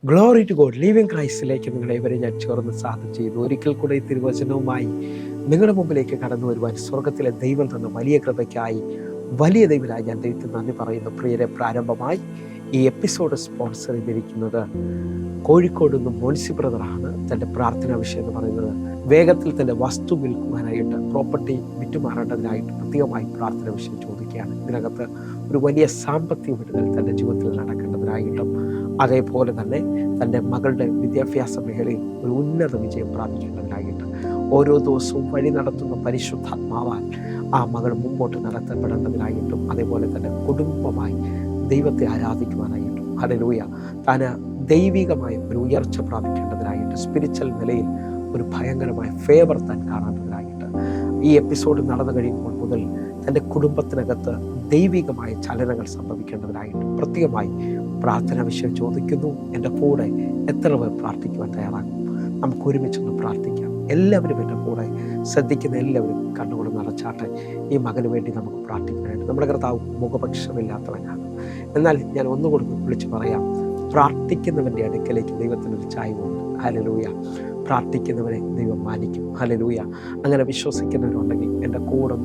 Glory to God. Living ക്രൈസ്റ്റിലേക്ക് നിങ്ങളെ വരെ ഞാൻ ചേർന്ന് സാധന ചെയ്തു. ഒരിക്കൽ കൂടെ ഈ തിരുവചനവുമായി നിങ്ങളുടെ മുമ്പിലേക്ക് കടന്നു വരുവാൻ സ്വർഗത്തിലെ ദൈവം തന്ന വലിയ കൃപയ്ക്കായി, വലിയ ദൈവനായി ഞാൻ ദൈവത്തിന് നന്ദി പറയുന്നു. പ്രിയരെ, പ്രാരംഭമായി ഈ എപ്പിസോഡ് സ്പോൺസർ ചെയ്തിരിക്കുന്നത് കോഴിക്കോട് നിന്ന് മോൻസി ബ്രദറാണ്. തൻ്റെ പ്രാർത്ഥനാ വിഷയം എന്ന് പറയുന്നത് വേഗത്തിൽ തൻ്റെ വസ്തു വിൽക്കുവാനായിട്ട്, പ്രോപ്പർട്ടി വിറ്റുമാറേണ്ടതിനായിട്ട് പ്രത്യേകമായി പ്രാർത്ഥന വിഷയം ചോദിക്കുകയാണ്. ഇതിനകത്ത് ഒരു വലിയ സാമ്പത്തിക വിടുതൽ തൻ്റെ ജീവിതത്തിൽ നടക്കേണ്ടതിനായിട്ടും, അതേപോലെ തന്നെ തൻ്റെ മകളുടെ വിദ്യാഭ്യാസ മേഖലയിൽ ഒരു ഉന്നത വിജയം പ്രാപിക്കേണ്ടതിനായിട്ട്, ഓരോ ദിവസവും വഴി നടത്തുന്ന പരിശുദ്ധാത്മാവാൽ ആ മകൾ മുമ്പോട്ട് നടത്തപ്പെടേണ്ടതിനായിട്ടും, അതേപോലെ തന്നെ കുടുംബമായി ദൈവത്തെ ആരാധിക്കുവാനായിട്ടും, ഹല്ലേലൂയ, താൻ ദൈവികമായ ഒരു ഉയർച്ച പ്രാപിക്കേണ്ടതിനായിട്ട്, സ്പിരിച്വൽ നിലയിൽ ഒരു ഭയങ്കരമായ ഫേവർ താൻ കാണേണ്ടതിനായിട്ട്, ഈ എപ്പിസോഡ് നടന്നു കഴിയുമ്പോൾ മുതൽ തൻ്റെ കുടുംബത്തിനകത്ത് ദൈവികമായ ചലനങ്ങൾ സംഭവിക്കേണ്ടതിനായിട്ട് പ്രത്യേകമായി പ്രാർത്ഥന വിഷയം ചോദിക്കുന്നു. എൻ്റെ കൂടെ എത്ര പേർ പ്രാർത്ഥിക്കുവാൻ തയ്യാറാകും? നമുക്ക് ഒരുമിച്ചൊന്ന് പ്രാർത്ഥിക്കാം. എല്ലാവരും എൻ്റെ കൂടെ ശ്രദ്ധിക്കുന്ന എല്ലാവരും കണ്ണുകൊണ്ട് നിറച്ചാട്ടെ. ഈ മകന് വേണ്ടി നമുക്ക് പ്രാർത്ഥിക്കാനായിട്ട്. നമ്മുടെ കർത്താവ് മുഖപക്ഷമില്ലാത്തവനാണ്. എന്നാൽ ഞാൻ ഒന്നുകൂടി വിളിച്ച് പറയാം, പ്രാർത്ഥിക്കുന്നവൻ്റെ അടുക്കലേക്ക് ദൈവത്തിനൊരു ചായ്വുണ്ട്. ഹല്ലേലൂയ. പ്രാർത്ഥിക്കുന്നവരെ ദൈവം മാനിക്കും. ഹല്ലേലൂയ. അങ്ങനെ വിശ്വസിക്കുന്നവരുണ്ടെങ്കിൽ എൻ്റെ കൂടെ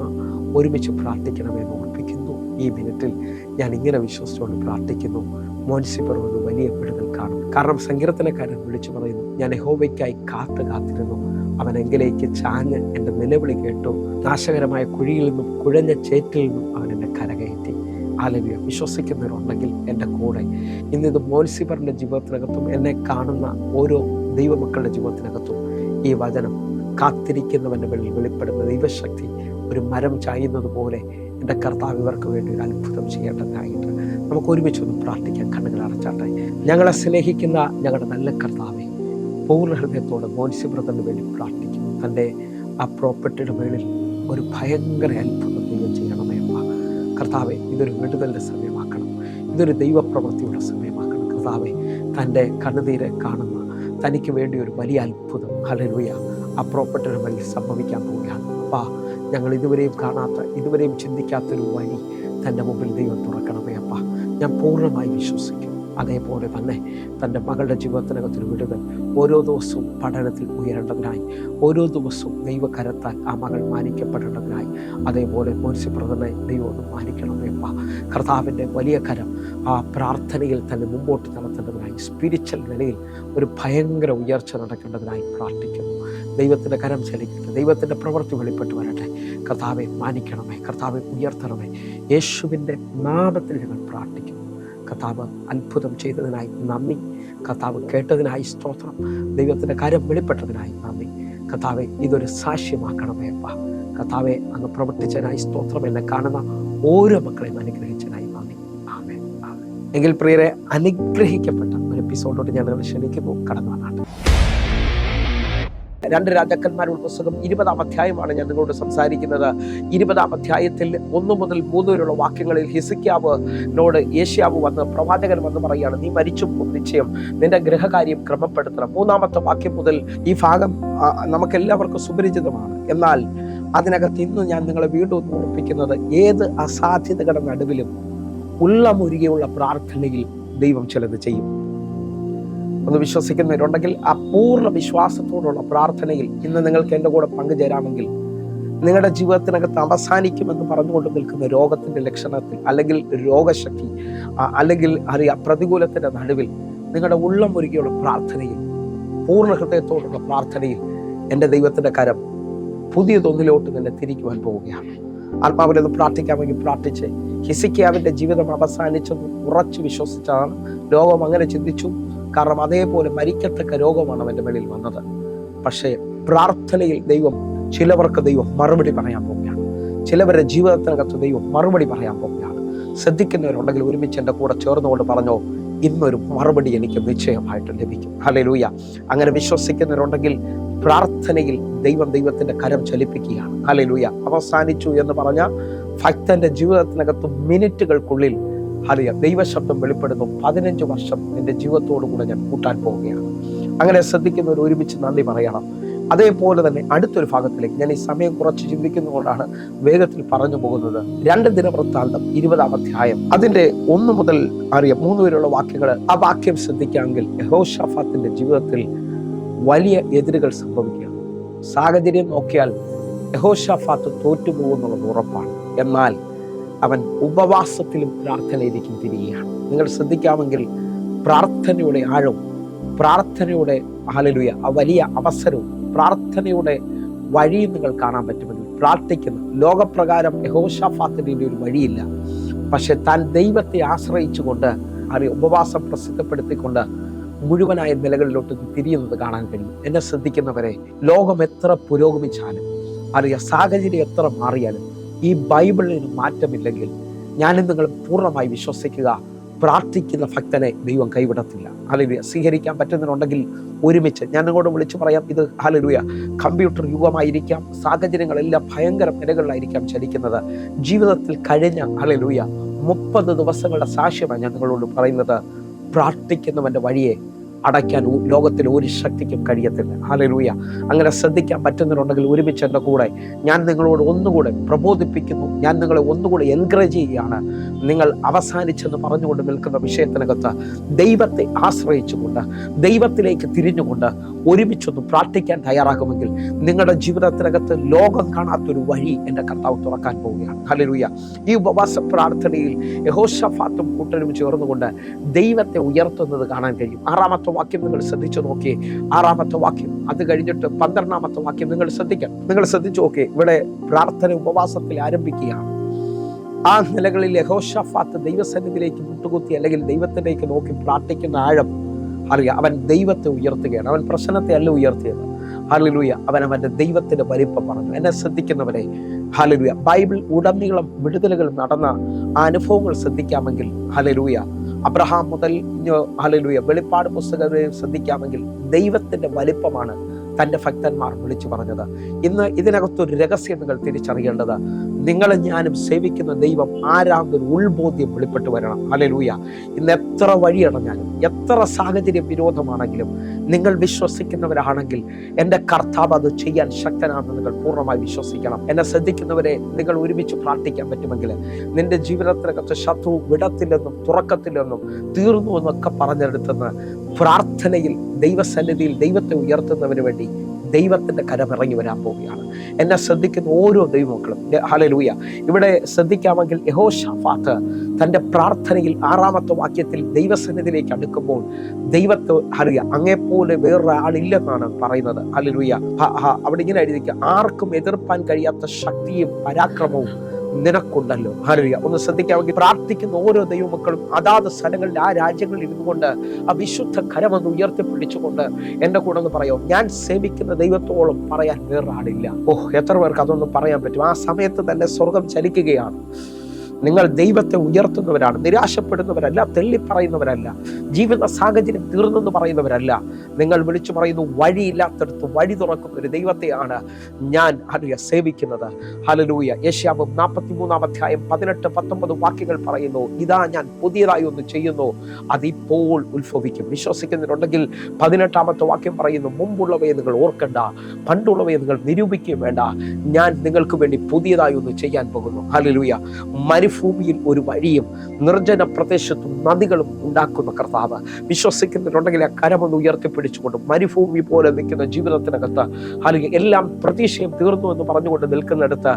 ഒരുമിച്ച് പ്രാർത്ഥിക്കണമെന്ന് ഓർപ്പിക്കുന്നു. ഈ മിനിറ്റിൽ ഞാൻ ഇങ്ങനെ വിശ്വസിച്ചുകൊണ്ട് പ്രാർത്ഥിക്കുന്നു. മോൻസി പറഞ്ഞ വലിയ വിടുതൽ കാണും. കാരണം സങ്കീർത്തനക്കാരൻ വിളിച്ചു പറയുന്നു, ഞാൻ യഹോവയ്ക്കായി കാത്തിരുന്നു, അവൻ എങ്കിലേക്ക് ചാഞ്ഞ് എൻ്റെ നിലവിളി കേട്ടു. നാശകരമായ കുഴിയിൽ നിന്നും കുഴഞ്ഞ ചേറ്റിൽ നിന്നും അവൻ എന്നെ കരകയറ്റി. ഹല്ലേലൂയ. വിശ്വസിക്കുന്നവരുണ്ടെങ്കിൽ എൻ്റെ കൂടെ ഇന്നിത് മോൻസി പറഞ്ഞ ജീവിതത്തിനകത്തും എന്നെ കാണുന്ന ഓരോ ദൈവമക്കളുടെ ജീവിതത്തിനകത്തും ഈ വചനം കാത്തിരിക്കുന്നവൻ്റെ വെളിയിൽ വെളിപ്പെടുന്ന ദൈവശക്തി ഒരു മരം ചായുന്നത് പോലെ എൻ്റെ കർത്താവ് ഇവർക്ക് വേണ്ടി ഒരു അത്ഭുതം ചെയ്യേണ്ടതിനായിട്ട് നമുക്ക് ഒരുമിച്ചൊന്ന് പ്രാർത്ഥിക്കാൻ. കണ്ണുകൾ അടച്ചാട്ടെ. ഞങ്ങളെ സ്നേഹിക്കുന്ന ഞങ്ങളുടെ നല്ല കർത്താവെ, പൂർണ്ണ ഹൃദയത്തോടെ മോൻസി ബ്രദറിന് വേണ്ടി പ്രാർത്ഥിക്കുന്നു. തൻ്റെ ആ പ്രോപ്പർട്ടിയുടെ മേളിൽ ഒരു ഭയങ്കര അത്ഭുതം ദൈവം ചെയ്യണമേ അമ്മ. കർത്താവെ, ഇതൊരു വിടുതലിൻ്റെ സമയമാക്കണം, ഇതൊരു ദൈവപ്രവൃത്തിയുടെ സമയമാക്കണം. കർത്താവെ, തൻ്റെ കണ്ണുനീരെ കാണുന്ന തനിക്ക് വേണ്ടി ഒരു വലിയ അത്ഭുതം, ഹല്ലേലൂയ, ആ പ്രോപ്പർട്ടിയുടെ മേളിൽ സംഭവിക്കാൻ പോവുകയാണ്. അപ്പാ, ഞങ്ങൾ ഇതുവരെയും കാണാത്ത, ഇതുവരെയും ചിന്തിക്കാത്തൊരു വഴി തൻ്റെ മുമ്പിൽ ദൈവം തുറക്കണമേ അപ്പ. ഞാൻ പൂർണ്ണമായി വിശ്വസിക്കുന്നു. അതേപോലെ തന്നെ തൻ്റെ മകളുടെ ജീവിതത്തിനകത്തൊരു വിടുതൽ, ഓരോ ദിവസവും പഠനത്തിൽ ഉയരേണ്ടതിനായി, ഓരോ ദിവസവും ദൈവകരത്താൽ ആ മകൾ മാനിക്കപ്പെടേണ്ടതിനായി, അതേപോലെ മോൻസി ബ്രദറിനെ ദൈവം ഒന്ന് മാനിക്കണമേ അപ്പ. കർത്താവിൻ്റെ വലിയ കരം ആ പ്രാർത്ഥനയിൽ തന്നെ മുമ്പോട്ട് നടത്തേണ്ടതിനായി, സ്പിരിച്വൽ നിലയിൽ ഒരു ഭയങ്കര ഉയർച്ച നടക്കേണ്ടതിനായി പ്രാർത്ഥിക്കുന്നു. ദൈവത്തിൻ്റെ കരം ചലിക്കട്ടെ, ദൈവത്തിൻ്റെ പ്രവൃത്തി വെളിപ്പെട്ട് വരട്ടെ. കർത്താവെ മാനിക്കണമേ, കർത്താവെ ഉയർത്തണമേ. യേശുവിൻ്റെ നാമത്തിൽ ഞങ്ങൾ പ്രാർത്ഥിക്കുന്നു. കർത്താവ് അത്ഭുതം ചെയ്തതിനായി നന്ദി. കർത്താവ് കേട്ടതിനായി സ്തോത്രം. ദൈവത്തിൻ്റെ കരം വെളിപ്പെട്ടതിനായി നന്ദി. കർത്താവെ, ഇതൊരു സാക്ഷ്യമാക്കണമേ അപ്പ. കർത്താവെ, അങ്ങ് പ്രവർത്തിച്ചതിനായി സ്തോത്രം. എന്നെ കാണുന്ന ഓരോ മക്കളെയും അനുഗ്രഹിച്ചതിനായി നന്ദി. ആമേൻ, ആമേൻ. എങ്കിൽ പ്രിയരെ, അനുഗ്രഹിക്കപ്പെട്ട ഒരു എപ്പിസോഡോട് ഞാൻ ക്ഷണിക്കുന്നു. കടന്നു വന്നാട്ടെ. 2 രാജാക്കന്മാരുടെ പുസ്തകം 20-ാം അധ്യായമാണ് ഞാൻ നിങ്ങളോട് സംസാരിക്കുന്നത്. 20-ാം അധ്യായത്തിൽ 1 മുതൽ 3 വരെയുള്ള വാക്യങ്ങളിൽ ഹിസ്കിയാവിനോട് യേശയ്യാവ് വന്ന്, പ്രവാചകൻ വന്ന് പറയുകയാണ്, നീ മരിച്ചു നിശ്ചയം, നിന്റെ ഗൃഹകാര്യം ക്രമപ്പെടുത്തണം. 3-ാമത്തെ വാക്യം മുതൽ ഈ ഭാഗം നമുക്കെല്ലാവർക്കും സുപരിചിതമാണ്. എന്നാൽ അതിനകത്ത് ഇന്ന് ഞാൻ നിങ്ങളെ വീണ്ടും ഓർപ്പിക്കുന്നത്, ഏത് അസാധ്യതകളുടെ നടുവിലും ഉള്ളമൊരുകിയുള്ള പ്രാർത്ഥനയിൽ ദൈവം ചിലത് ചെയ്യും. ഒന്ന് വിശ്വസിക്കുന്നവരുണ്ടെങ്കിൽ ആ പൂർണ്ണ വിശ്വാസത്തോടുള്ള പ്രാർത്ഥനയിൽ ഇന്ന് നിങ്ങൾക്ക് എൻ്റെ കൂടെ പങ്കുചേരാമെങ്കിൽ, നിങ്ങളുടെ ജീവിതത്തിനകത്ത് അവസാനിക്കുമെന്ന് പറഞ്ഞുകൊണ്ട് നിൽക്കുന്ന രോഗത്തിൻ്റെ ലക്ഷണത്തിൽ, അല്ലെങ്കിൽ രോഗശക്തി, അല്ലെങ്കിൽ പ്രതികൂലത്തിൻ്റെ നടുവിൽ നിങ്ങളുടെ ഉള്ളം ഒരുക്കിയുള്ള പ്രാർത്ഥനയിൽ, പൂർണ്ണ ഹൃദയത്തോടുള്ള പ്രാർത്ഥനയിൽ എൻ്റെ ദൈവത്തിൻ്റെ കരം പുതിയതൊന്നിലോട്ട് നിന്നെ തിരിക്കുവാൻ പോവുകയാണ്. ആത്മാവിലത് പ്രാർത്ഥിക്കാമെങ്കിൽ പ്രാർത്ഥിച്ച്. ഹിസ്കിയാവിൻ്റെ ജീവിതം അവസാനിച്ചെന്ന് ഉറച്ചു വിശ്വസിച്ചാണ്. രോഗം അങ്ങനെ ചിന്തിച്ചു, കാരണം അതേപോലെ മരിക്കത്തക്ക രോഗമാണ് അവൻ്റെ മേളിൽ വന്നത്. പക്ഷേ പ്രാർത്ഥനയിൽ ചിലവർക്ക് ദൈവം മറുപടി പറയാൻ പോവുകയാണ്. ചിലവരുടെ ജീവിതത്തിനകത്ത് ദൈവം മറുപടി പറയാൻ പോവുകയാണ്. ശ്രദ്ധിക്കുന്നവരുണ്ടെങ്കിൽ ഒരുമിച്ച് എൻ്റെ കൂടെ ചേർന്നുകൊണ്ട് പറഞ്ഞോ, ഇന്നൊരു മറുപടി എനിക്ക് നിശ്ചയമായിട്ട് ലഭിക്കും. ഹല്ലേലൂയ. അങ്ങനെ വിശ്വസിക്കുന്നവരുണ്ടെങ്കിൽ പ്രാർത്ഥനയിൽ ദൈവത്തിൻ്റെ കരം ചലിപ്പിക്കുകയാണ്. ഹല്ലേലൂയ. അവസാനിച്ചു എന്ന് പറഞ്ഞ ഭക്തന്റെ ജീവിതത്തിനകത്ത് മിനിറ്റുകൾക്കുള്ളിൽ ദൈവശബ്ദം വെളിപ്പെടുന്നു. 15 വർഷം നിന്റെ ജീവിതത്തോടു കൂടെ ഞാൻ കൂട്ടാൻ പോവുകയാണ്. അങ്ങനെ ശ്രദ്ധിക്കുന്നവർ ഒരുമിച്ച് നന്ദി പറയണം. അതേപോലെ തന്നെ അടുത്തൊരു ഭാഗത്തിലേക്ക് ഞാൻ ഈ സമയം കുറച്ച് ചിന്തിക്കുന്നതുകൊണ്ടാണ് വേഗത്തിൽ പറഞ്ഞു പോകുന്നത്. 2 ദിനവൃത്താന്തം 20-ാം അധ്യായം അതിന്റെ 1 മുതൽ 3 വരെയുള്ള വാക്യങ്ങൾ. ആ വാക്യം ശ്രദ്ധിക്കാമെങ്കിൽ യഹോശാഫാത്തിന്റെ ജീവിതത്തിൽ വലിയ എതിരുകൾ സംഭവിക്കുക. സാഹചര്യം നോക്കിയാൽ യഹോശാഫാത്ത് തോറ്റുപോകുന്നുള്ളത് ഉറപ്പാണ്. എന്നാൽ അവൻ ഉപവാസത്തിലും പ്രാർത്ഥനയിലേക്കും തിരികെയാണ്. നിങ്ങൾ ശ്രദ്ധിക്കാമെങ്കിൽ പ്രാർത്ഥനയുടെ ആഴവും പ്രാർത്ഥനയുടെ ഹല്ലേലൂയ ആ വലിയ അവസരവും പ്രാർത്ഥനയുടെ വഴിയും നിങ്ങൾ കാണാൻ പറ്റുമെങ്കിൽ പ്രാർത്ഥിക്കുന്ന ലോകപ്രകാരം യഹോശാഫാത്തിന്റെ ഒരു വഴിയില്ല. പക്ഷെ താൻ ദൈവത്തെ ആശ്രയിച്ചുകൊണ്ട് ഉപവാസം പ്രസിദ്ധപ്പെടുത്തിക്കൊണ്ട് മുഴുവനായ നിലകളിലോട്ട് തിരിയുന്നത് കാണാൻ കഴിയും. എന്നെ ശ്രദ്ധിക്കുന്നവരെ, ലോകം എത്ര പുരോഗമിച്ചാലും സാഹചര്യം എത്ര മാറിയാലും ഈ ബൈബിളിന് മാറ്റമില്ലെങ്കിൽ ഞാനും നിങ്ങൾ പൂർണ്ണമായി വിശ്വസിക്കുക, പ്രാർത്ഥിക്കുന്ന ഭക്തനെ ദൈവം കൈവിടത്തില്ല. ഹല്ലേലൂയ. സ്വീകരിക്കാൻ പറ്റുന്നുണ്ടെങ്കിൽ ഒരുമിച്ച് ഞാൻ നിങ്ങളോട് വിളിച്ചു പറയാം, ഇത് ഹല്ലേലൂയ കമ്പ്യൂട്ടർ യുഗമായിരിക്കാം, സാഹചര്യങ്ങളെല്ലാം ഭയങ്കര നിലകളിലായിരിക്കാം ചലിക്കുന്നത്. ജീവിതത്തിൽ കഴിഞ്ഞ ഹല്ലേലൂയ 30 ദിവസങ്ങളുടെ സാക്ഷ്യമാണ് ഞാൻ നിങ്ങളോട് പറയുന്നത്. പ്രാർത്ഥിക്കുന്നവന്റെ വഴിയെ അടയ്ക്കാൻ ലോകത്തിൽ ഒരു ശക്തിക്കും കഴിയത്തില്ല. ഹല്ലേലൂയ. അങ്ങനെ ശ്രദ്ധിക്കാൻ പറ്റുന്നുണ്ടെങ്കിൽ ഒരുമിച്ച് എൻ്റെ കൂടെ ഞാൻ നിങ്ങളോട് ഒന്നുകൂടെ പ്രബോധിപ്പിക്കുന്നു. ഞാൻ നിങ്ങളെ ഒന്നുകൂടെ എൻകറേജ് ചെയ്യുകയാണ്. നിങ്ങൾ അവസാനിച്ചെന്ന് പറഞ്ഞുകൊണ്ട് നിൽക്കുന്ന വിഷയത്തിനകത്ത് ദൈവത്തെ ആശ്രയിച്ചുകൊണ്ട് ദൈവത്തിലേക്ക് തിരിഞ്ഞുകൊണ്ട് ഒരുമിച്ചൊന്ന് പ്രാർത്ഥിക്കാൻ തയ്യാറാകുമെങ്കിൽ നിങ്ങളുടെ ജീവിതത്തിനകത്ത് ലോകം കാണാത്തൊരു വഴി എൻ്റെ കർത്താവ് തുറക്കാൻ പോവുകയാണ്. ഹല്ലേലൂയ. ഈ ഉപവാസ പ്രാർത്ഥനയിൽ യഹോശാഫാത്തും കൂട്ടരും ചേർന്നുകൊണ്ട് ദൈവത്തെ ഉയർത്തുന്നത് കാണാൻ കഴിയും. 6-ാമത്തെ വാക്യം നിങ്ങൾ ശ്രദ്ധിച്ചു നോക്കിയേ. 6-ാമത്തെ വാക്യം അത് കഴിഞ്ഞിട്ട് 12-ാമത്തെ വാക്യം നിങ്ങൾ ശ്രദ്ധിക്കണം. നിങ്ങൾ ശ്രദ്ധിച്ചു നോക്കിയേ. ഇവിടെ പ്രാർത്ഥന ഉപവാസത്തിൽ ആരംഭിക്കുകയാണ്. ആ നിലകളിൽ യഹോശാഫാത്ത് ദൈവസന്നിധിയിലേക്ക് മുട്ടുകുത്തി അല്ലെങ്കിൽ ദൈവത്തിലേക്ക് നോക്കി പ്രാർത്ഥിക്കുന്ന ആഴം അറിയാം. അവൻ ദൈവത്തെ ഉയർത്തുകയാണ്. അവൻ പ്രശ്നത്തെ അല്ല ഉയർത്തിയത്. ഹല്ലേലൂയ. അവൻ അവന്റെ ദൈവത്തിന്റെ വലിപ്പം പറഞ്ഞു. എന്നെ ശ്രദ്ധിക്കുന്നവരെ, ഹല്ലേലൂയ, ബൈബിൾ ഉടനീളം വിടുതലുകൾ നടന്ന ആ അനുഭവങ്ങൾ ശ്രദ്ധിക്കാമെങ്കിൽ ഹല്ലേലൂയ അബ്രഹാം മുതൽ ഹല്ലേലൂയ വെളിപ്പാട് പുസ്തകത്തെ ശ്രദ്ധിക്കാമെങ്കിൽ ദൈവത്തിന്റെ വലിപ്പമാണ് തൻ്റെ ഭക്തന്മാർ വിളിച്ചു പറഞ്ഞത്. ഇന്ന് ഇതിനകത്തൊരു രഹസ്യം നിങ്ങൾ തിരിച്ചറിയേണ്ടത്, നിങ്ങളും ഞാനും സേവിക്കുന്ന ദൈവം ആരാന്നൊരു ഉൾബോധ്യം വെളിപ്പെട്ടു വരണം. ഹല്ലേലൂയ. ഇന്ന് എത്ര വഴിയടഞ്ഞാലും എത്ര സാഹചര്യ വിരോധമാണെങ്കിലും നിങ്ങൾ വിശ്വസിക്കുന്നവരാണെങ്കിൽ എൻ്റെ കർത്താവ് അത് ചെയ്യാൻ ശക്തനാണെന്ന് നിങ്ങൾ പൂർണ്ണമായി വിശ്വസിക്കണം. എന്നെ ശ്രദ്ധിക്കുന്നവരെ, നിങ്ങൾ ഒരുമിച്ച് പ്രാർത്ഥിക്കാൻ പറ്റുമെങ്കിൽ നിന്റെ ജീവിതത്തിനകത്ത് ശത്രു വിടത്തില്ലെന്നും തുറക്കത്തില്ലെന്നും തീർന്നു എന്നൊക്കെ പറഞ്ഞെടുത്തെന്ന് പ്രാർത്ഥനയിൽ ദൈവസന്നിധിയിൽ ദൈവത്തെ ഉയർത്തുന്നതിന് വേണ്ടി ദൈവത്തിന്റെ കരമിറങ്ങി വരാൻ പോവുകയാണ്. എന്നെ ശ്രദ്ധിക്കുന്ന ഓരോ ദൈവമക്കളും ഹല്ലേലൂയ. ഇവിടെ ശ്രദ്ധിക്കാമെങ്കിൽ യഹോശാഫാത്ത് തൻ്റെ പ്രാർത്ഥനയിൽ 6-ാമത്തെ വാക്യത്തിൽ ദൈവസന്നിധിയിലേക്ക് അടുക്കുമ്പോൾ ദൈവത്തെ ഹല്ലേലൂയ അങ്ങേപ്പോലെ വേറൊരാളില്ലെന്നാണ് പറയുന്നത്. ഹല്ലേലൂയ. അവിടെ ഇങ്ങനെ എഴുതിക്കുക, ആർക്കും എതിർപ്പാൻ കഴിയാത്ത ശക്തിയും പരാക്രമവും നിനക്കുണ്ടല്ലോ. ഹല്ലേലൂയ. ഒന്ന് ശ്രദ്ധിക്കാമെങ്കിൽ പ്രാർത്ഥിക്കുന്ന ഓരോ ദൈവമക്കളും അതാത് സ്ഥലങ്ങളിൽ ആ രാജ്യങ്ങളിൽ ഇരുന്നുകൊണ്ട് ആ വിശുദ്ധ കരമൊന്ന് ഉയർത്തിപ്പിടിച്ചുകൊണ്ട് എന്റെ കൂടെ ഒന്ന് പറയോ, ഞാൻ സേവിക്കുന്ന ദൈവത്തോളം പറയാൻ വേറൊരാളില്ല. എത്ര പേർക്ക് അതൊന്നും പറയാൻ പറ്റും? ആ സമയത്ത് തന്നെ സ്വർഗം ചലിക്കുകയാണ്. നിങ്ങൾ ദൈവത്തെ ഉയർത്തുന്നവരാണ്, നിരാശപ്പെടുന്നവരല്ല, തെള്ളിപ്പറയുന്നവരല്ല, ജീവിത സാഹചര്യം തീർന്നെന്ന് പറയുന്നവരല്ല. നിങ്ങൾ വിളിച്ചു പറയുന്നു, വഴിയില്ലാത്തടത്ത് വഴി തുറക്കുന്ന ഒരു ദൈവത്തെയാണ് ഞാൻ സേവിക്കുന്നത്. ഹല്ലേലൂയ. യെശയ്യാവ് 43-ാം അധ്യായം 18-19 വാക്യങ്ങൾ പറയുന്നു, ഇതാ ഞാൻ പുതിയതായി ഒന്ന് ചെയ്യുന്നു, അതിപ്പോൾ ഉത്ഭവിക്കും. വിശ്വസിക്കുന്നുണ്ടെങ്കിൽ 18-ാമത്തെ വാക്യം പറയുന്നു, മുമ്പുള്ളവയെ നിങ്ങൾ ഓർക്കണ്ട, പണ്ടുള്ളവയെ നിങ്ങൾ നിരൂപിക്കുകയും വേണ്ട, ഞാൻ നിങ്ങൾക്ക് വേണ്ടി പുതിയതായി ഒന്ന് ചെയ്യാൻ പോകുന്നു. ഹല്ലേലൂയ. മരുഭൂമിയിൽ ഒരു വഴിയും നിർജ്ജന പ്രദേശത്തും നദികളും ഉണ്ടാക്കുന്ന കർത്താവ്. വിശ്വസിക്കുന്നുണ്ടെങ്കിൽ ആ കരമൊന്ന് ഉയർത്തിപ്പിടിച്ചുകൊണ്ട് മരുഭൂമി പോലെ നിൽക്കുന്ന ജീവിതത്തിനകത്ത് അല്ലെങ്കിൽ എല്ലാം പ്രതീക്ഷയും തീർന്നു എന്ന് പറഞ്ഞുകൊണ്ട് നിൽക്കുന്നിടത്ത്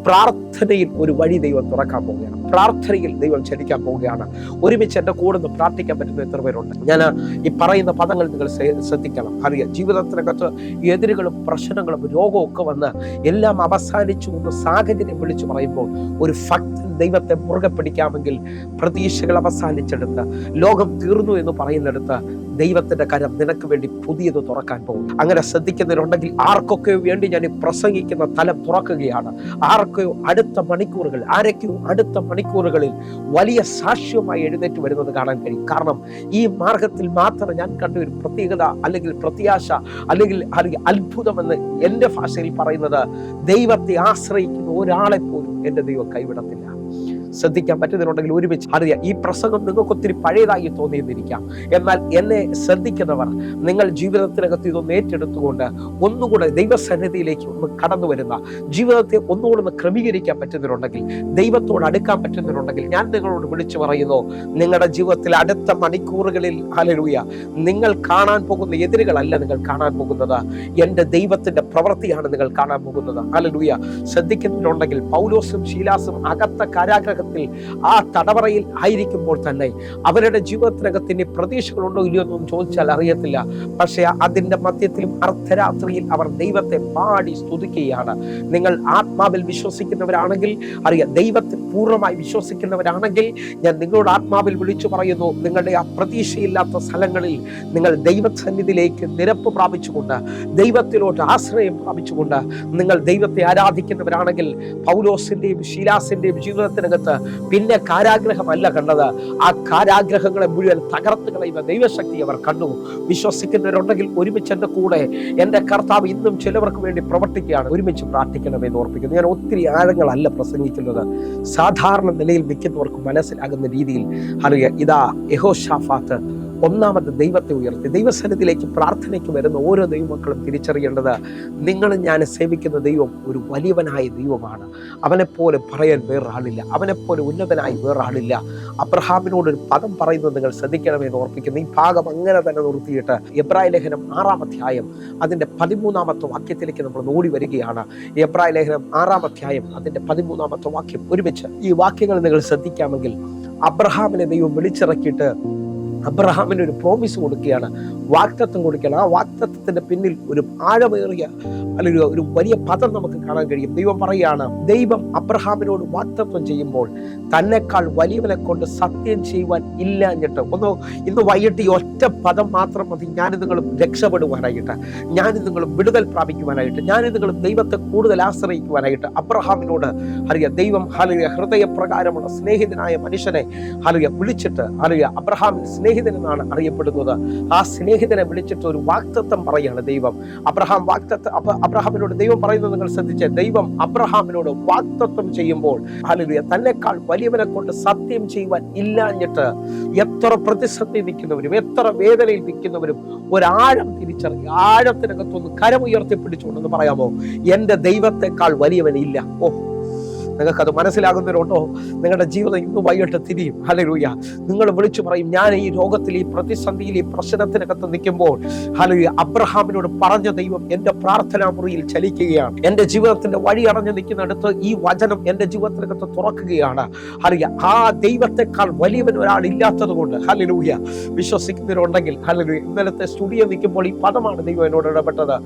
പ്രാർത്ഥനയിൽ ഒരു വഴി ദൈവം തുറക്കാൻ പോവുകയാണ്. പ്രാർത്ഥനയിൽ ദൈവം ചലിക്കാൻ പോവുകയാണ്. ഒരുമിച്ച് എൻ്റെ കൂടെ നിന്ന് പ്രാർത്ഥിക്കാൻ പറ്റുന്ന എത്ര പേരുണ്ട്? ഞാൻ ഈ പറയുന്ന പദങ്ങൾ നിങ്ങൾ ശ്രദ്ധിക്കണം. അറിയാം, ജീവിതത്തിനകത്ത് എതിരുകളും പ്രശ്നങ്ങളും രോഗവും ഒക്കെ വന്ന് എല്ലാം അവസാനിച്ചു എന്ന് സാഹചര്യം വിളിച്ചു പറയുമ്പോൾ ഒരു ഭക്തൻ ദൈവത്തെ മുറുകെ പിടിക്കാമെങ്കിൽ പ്രതീക്ഷകൾ അവസാനിച്ചെടുത്ത് ലോകം തീർന്നു എന്ന് പറയുന്നിടത്ത് ദൈവത്തിന്റെ കരം നിനക്ക് വേണ്ടി പുതിയത് തുറക്കാൻ പോകും. അങ്ങനെ ശ്രദ്ധിക്കുന്നവരുണ്ടെങ്കിൽ ആർക്കൊക്കെയോ വേണ്ടി ഞാൻ പ്രസംഗിക്കുന്ന തലം തുറക്കുകയാണ്. ആർക്കെയോ അടുത്ത മണിക്കൂറുകളിൽ വലിയ സാക്ഷ്യമായി എഴുന്നേറ്റ് വരുന്നത് കാണാൻ കഴിയും. കാരണം ഈ മാർഗത്തിൽ മാത്രം ഞാൻ കണ്ട ഒരു പ്രത്യേകത അല്ലെങ്കിൽ പ്രത്യാശ അല്ലെങ്കിൽ അത്ഭുതമെന്ന് എൻ്റെ ഭാഷയിൽ പറയുന്നത്, ദൈവത്തെ ആശ്രയിക്കുന്ന ഒരാളെ പോലും എൻ്റെ ദൈവം കൈവിടത്തില്ല. ശ്രദ്ധിക്കാൻ പറ്റുന്നുണ്ടെങ്കിൽ ഒരുമിച്ച് അറിയാം. ഈ പ്രസംഗം നിങ്ങൾക്ക് ഒത്തിരി പഴയതായി തോന്നിയെന്നിരിക്കാം. എന്നാൽ എന്നെ ശ്രദ്ധിക്കുന്നവർ നിങ്ങൾ ജീവിതത്തിനകത്ത് ഇതൊന്ന് ഏറ്റെടുത്തുകൊണ്ട് ഒന്നുകൂടെ ദൈവസന്നിധിയിലേക്ക് ഒന്ന് കടന്നു വരുന്ന, ജീവിതത്തെ ഒന്നുകൂടെ ഒന്ന് ക്രമീകരിക്കാൻ പറ്റുന്നുണ്ടെങ്കിൽ, ദൈവത്തോട് അടുക്കാൻ പറ്റുന്നുണ്ടെങ്കിൽ, ഞാൻ നിങ്ങളോട് വിളിച്ചു പറയുന്നു, നിങ്ങളുടെ ജീവിതത്തിൽ അടുത്ത മണിക്കൂറുകളിൽ ഹല്ലേലൂയ നിങ്ങൾ കാണാൻ പോകുന്ന എതിരുകളല്ല നിങ്ങൾ കാണാൻ പോകുന്നത്, എൻ്റെ ദൈവത്തിന്റെ പ്രവൃത്തിയാണ് നിങ്ങൾ കാണാൻ പോകുന്നത്. ഹല്ലേലൂയ. ശ്രദ്ധിക്കുന്നുണ്ടെങ്കിൽ പൗലോസും ശീലാസും അകത്ത കാരാഗ്രഹത്തിൽ ആ തടവറയിൽ ആയിരിക്കുമ്പോൾ തന്നെ അവരുടെ ജീവിതത്തിനകത്ത് ഇനി പ്രതീക്ഷകളുണ്ടോ ഇല്ലയോ എന്നൊന്നും ചോദിച്ചാൽ അറിയത്തില്ല. പക്ഷെ അതിന്റെ മധ്യത്തിലും അർദ്ധരാത്രിയിൽ അവർ ദൈവത്തെ പാടി സ്തുതിക്കുകയാണ്. നിങ്ങൾ ആത്മാവിൽ വിശ്വസിക്കുന്നവരാണെങ്കിൽ അറിയാം, ദൈവത്തിൽ പൂർണ്ണമായി വിശ്വസിക്കുന്നവരാണെങ്കിൽ ഞാൻ നിങ്ങളോട് ആത്മാവിൽ വിളിച്ചു പറയുന്നു, നിങ്ങളുടെ ആ പ്രതീക്ഷയില്ലാത്ത സ്ഥലങ്ങളിൽ നിങ്ങൾ ദൈവസന്നിധിയിലേക്ക് നിരപ്പ് പ്രാപിച്ചുകൊണ്ട്, ദൈവത്തിലോട്ട് ആശ്രയം പ്രാപിച്ചുകൊണ്ട് നിങ്ങൾ ദൈവത്തെ ആരാധിക്കുന്നവരാണെങ്കിൽ പൗലോസിന്റെയും ശീലാസിന്റെയും ജീവിതത്തിനകത്ത് പിന്നെ കാരാഗ്രഹമല്ല കണ്ടത്, ആ കാരാഗ്രഹങ്ങളെ മുഴുവൻ തകർത്ത് കളയുന്ന ദൈവശക്തി അവർ കണ്ടു. വിശ്വസിക്കുന്നവരുണ്ടെങ്കിൽ ഒരുമിച്ച് എൻ്റെ കൂടെ എൻ്റെ കർത്താവ് ഇന്നും ചിലവർക്ക് വേണ്ടി പ്രവർത്തിക്കുകയാണ്. ഒരുമിച്ച് പ്രാർത്ഥിക്കണമെന്ന് ഓർപ്പിക്കുന്നു. ഞാൻ ഒത്തിരി ആഴങ്ങളല്ല പ്രസംഗിക്കുന്നത്, സാധാരണ നിലയിൽ നിൽക്കുന്നവർക്ക് മനസ്സിലാകുന്ന രീതിയിൽ. അറിയുക, ഇതാ യെഹോശാഫാത്ത് ഒന്നാമത് ദൈവത്തെ ഉയർത്തി. ദൈവസന്നിധിയിലേക്ക് പ്രാർത്ഥനയ്ക്ക് വരുന്ന ഓരോ ദൈവമക്കളും തിരിച്ചറിയേണ്ടത്, നിങ്ങളും ഞാൻ സേവിക്കുന്ന ദൈവം ഒരു വലിയവനായ ദൈവമാണ്. അവനെപ്പോലെ പറയാൻ വേറൊരാളില്ല, അവനെപ്പോലെ ഉന്നതനായി വേറൊരാളില്ല. അബ്രഹാമിനോടൊരു പദം പറയുന്നത് നിങ്ങൾ ശ്രദ്ധിക്കണമെന്ന് ഓർപ്പിക്കുന്നു. ഈ ഭാഗം അങ്ങനെ തന്നെ നിർത്തിയിട്ട് എബ്രായ ലേഖനം 6-ാം അധ്യായം അതിൻ്റെ 13-ാമത്തെ വാക്യത്തിലേക്ക് നമ്മൾ ഓടി വരികയാണ്. എബ്രായ ലേഖനം 6-ാം അധ്യായം അതിൻ്റെ 13-ാമത്തെ വാക്യം. ഒരുമിച്ച് ഈ വാക്യങ്ങൾ നിങ്ങൾ ശ്രദ്ധിക്കാമെങ്കിൽ, അബ്രഹാമിനെ ദൈവം വിളിച്ചിറക്കിയിട്ട് അബ്രഹാമിന് ഒരു പ്രോമിസ് കൊടുക്കുകയാണ്, വാഗ്ദത്തം കൊടുക്കുകയാണ്. ആ വാഗ്ദത്തത്തിന്റെ പിന്നിൽ ഒരു ആഴമേറിയ അല്ലെങ്കിൽ ഒരു വലിയ പദം നമുക്ക് കാണാൻ കഴിയും. ദൈവം പറയുകയാണ്, ദൈവം അബ്രഹാമിനോട് വാഗ്ദത്തം ചെയ്യുമ്പോൾ തന്നെക്കാൾ വലിയവനെ കൊണ്ട് സത്യം ചെയ്യുവാൻ ഇല്ലാഞ്ഞിട്ട്. ഇന്ന് വൈകിട്ട് ഈ ഒറ്റ പദം മാത്രം മതി ഞാനും നിങ്ങളും രക്ഷപ്പെടുവാനായിട്ട്, ഞാനും നിങ്ങളും വിടുതൽ പ്രാപിക്കുവാനായിട്ട്, ഞാനും നിങ്ങളും ദൈവത്തെ കൂടുതൽ ആശ്രയിക്കുവാനായിട്ട്. അബ്രഹാമിനോട് അറിയാം, ദൈവം ഹല്ലേലൂയ ഹൃദയപ്രകാരമുള്ള സ്നേഹിതനായ മനുഷ്യനെ ഹല്ലേലൂയ വിളിച്ചിട്ട്, ഹല്ലേലൂയ അബ്രഹാം സ്നേഹിതൻ എന്നാണ് അറിയപ്പെടുന്നത്. ആ സ്നേഹിതനെ വിളിച്ചിട്ട് ഒരു വാഗ്ദത്തം പറയാണ് ദൈവം. അബ്രഹാമിനോട് ദൈവം പറയുന്നത് നിങ്ങൾ ശ്രദ്ധിച്ചേ, ദൈവം അബ്രഹാമിനോട് വാഗ്ദത്തം ചെയ്യുമ്പോൾ ഹല്ലേലൂയ തന്നെക്കാൾ വലിയവനെ കൊണ്ട് സത്യം ചെയ്യുവാൻ ഇല്ലാഞ്ഞിട്ട് എത്ര പ്രതിസന്ധി നിൽക്കുന്നവരും എത്ര വേദനയിൽ നിൽക്കുന്നവരും ഒരാഴം തിരിച്ചറിയും. ആഴത്തിനകത്തൊന്ന് കരമുയർത്തി പിടിച്ചുകൊണ്ടെന്ന് പറയാമോ, എൻ്റെ ദൈവത്തെക്കാൾ വലിയവനില്ല. നിങ്ങൾക്കത് മനസ്സിലാകുന്നവരുണ്ടോ? നിങ്ങളുടെ ജീവിതം ഇന്ന് വൈകിട്ട് തിരിയും. ഹല്ലേലൂയ. നിങ്ങൾ വിളിച്ചു പറയും, ഞാൻ ഈ രോഗത്തിൽ, ഈ പ്രതിസന്ധിയിൽ, ഈ പ്രശ്നത്തിനകത്ത് നിൽക്കുമ്പോൾ ഹല്ലേലൂയ അബ്രഹാമിനോട് പറഞ്ഞ ദൈവം എൻ്റെ പ്രാർത്ഥനാ മുറിയിൽ ചലിക്കുകയാണ്. എൻ്റെ ജീവിതത്തിന്റെ വഴി അടഞ്ഞു നിൽക്കുന്നിടത്ത് ഈ വചനം എൻ്റെ ജീവിതത്തിനകത്ത് തുറക്കുകയാണ്. ഹല്ലേലൂയ. ആ ദൈവത്തെക്കാൾ വലിയവൻ ഒരാൾ ഇല്ലാത്തത് കൊണ്ട് ഹല്ലേലൂയ വിശ്വസിക്കുന്നവരുണ്ടെങ്കിൽ ഹല്ലേലൂയ. ഇന്നലത്തെ സ്റ്റുഡിയോ നിൽക്കുമ്പോൾ ഈ പദമാണ് ദൈവം എന്നോട് ഇടപെട്ടത്.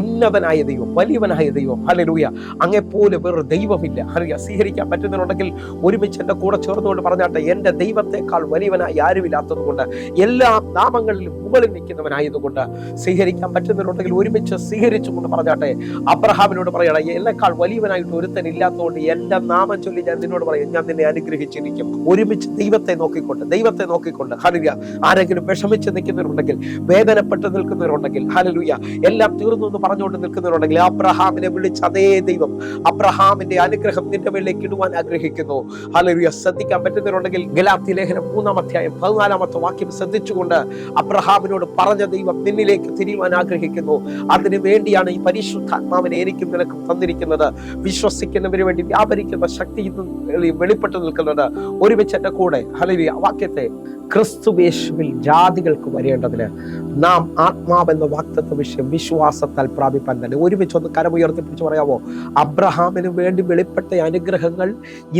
ഉന്നതനായ ദൈവം, വലിയവനായ ദൈവം. ഹല്ലേലൂയ. അങ്ങെപ്പോലെ വേറെ ദൈവമില്ല. ഹല്ലേലൂയ. സ്വീകരിക്കാൻ പറ്റുന്നവരുണ്ടെങ്കിൽ ഒരുമിച്ച് എൻ്റെ കൂടെ ചേർന്നുകൊണ്ട് പറഞ്ഞാട്ടെ, എൻ്റെ ദൈവത്തെക്കാൾ വലിയവനായി ആരുമില്ലാത്തത് കൊണ്ട്, എല്ലാ നാമങ്ങളിലും മുകളിൽ നിൽക്കുന്നവനായതുകൊണ്ട് സ്വീകരിക്കാൻ പറ്റുന്നവരുണ്ടെങ്കിൽ ഒരുമിച്ച് സ്വീകരിച്ചുകൊണ്ട് പറഞ്ഞാട്ടെ. അബ്രഹാമിനോട് പറയണം, എന്നെക്കാൾ വലിയവനായിട്ട് ഒരുത്തൻ ഇല്ലാത്തതുകൊണ്ട് എൻ്റെ നാമം ചൊല്ലി ഞാൻ നിന്നോട് പറയും, ഞാൻ നിന്നെ അനുഗ്രഹിച്ചിരിക്കും. ഒരുമിച്ച് ദൈവത്തെ നോക്കിക്കൊണ്ട് ഹല്ലേലൂയ. ആരെങ്കിലും വിഷമിച്ച് നിൽക്കുന്നവരുണ്ടെങ്കിൽ, വേദനപ്പെട്ട് നിൽക്കുന്നവരുണ്ടെങ്കിൽ, ഹല്ലേലൂയ എല്ലാം തീർന്നു എന്ന് പറഞ്ഞുകൊണ്ട് നിൽക്കുന്നവരുണ്ടെങ്കിൽ, അബ്രഹാമിനെ വിളിച്ച അതേ ദൈവം അബ്രഹാമിന്റെ അനുഗ്രഹം നിന്റെ മേലേക്ക് ഇടുവാൻ ആഗ്രഹിക്കുന്നു. ഹല്ലേലൂയ. ശ്രദ്ധിക്കാൻ പറ്റുന്നവരുണ്ടെങ്കിൽ ഗലാത്യ ലേഖനം 3-ാം അധ്യായം 14-ാമത്തെ വാക്യം ശ്രദ്ധിച്ചുകൊണ്ട് അബ്രഹാമിനോട് പറഞ്ഞ ദൈവം നിന്നിലേക്ക് തിരിയുവാൻ ആഗ്രഹിക്കുന്നു. അതിനു വേണ്ടിയാണ് ഈ പരിശുദ്ധാത്മാവിനെ എനിക്കും നിനക്കും തന്നിരിക്കുന്നത്. വിശ്വസിക്കുന്നവന് വേണ്ടി വ്യാപരിക്കുന്ന ശക്തി വെളിപ്പെട്ടു നിൽക്കുന്നത്. ഒരുമിച്ച് എൻ്റെ കൂടെ ഹല്ലേലൂയ വാക്യത്തെ, ക്രിസ്തുയേശുവിൽ ജാതികൾക്ക് വരേണ്ടതിന് നാം ആത്മാവെന്ന വാഗ്ദത്ത വിഷയം വിശ്വാസത്താൽ പ്രാപിപ്പാൻ തന്നെ. ഒരുമിച്ചൊന്ന് കരമുയർത്തിപ്പിടിച്ച് പറയാമോ, അബ്രഹാമിന് വേണ്ടി വെളിപ്പെട്ട അനുഗ്രഹങ്ങൾ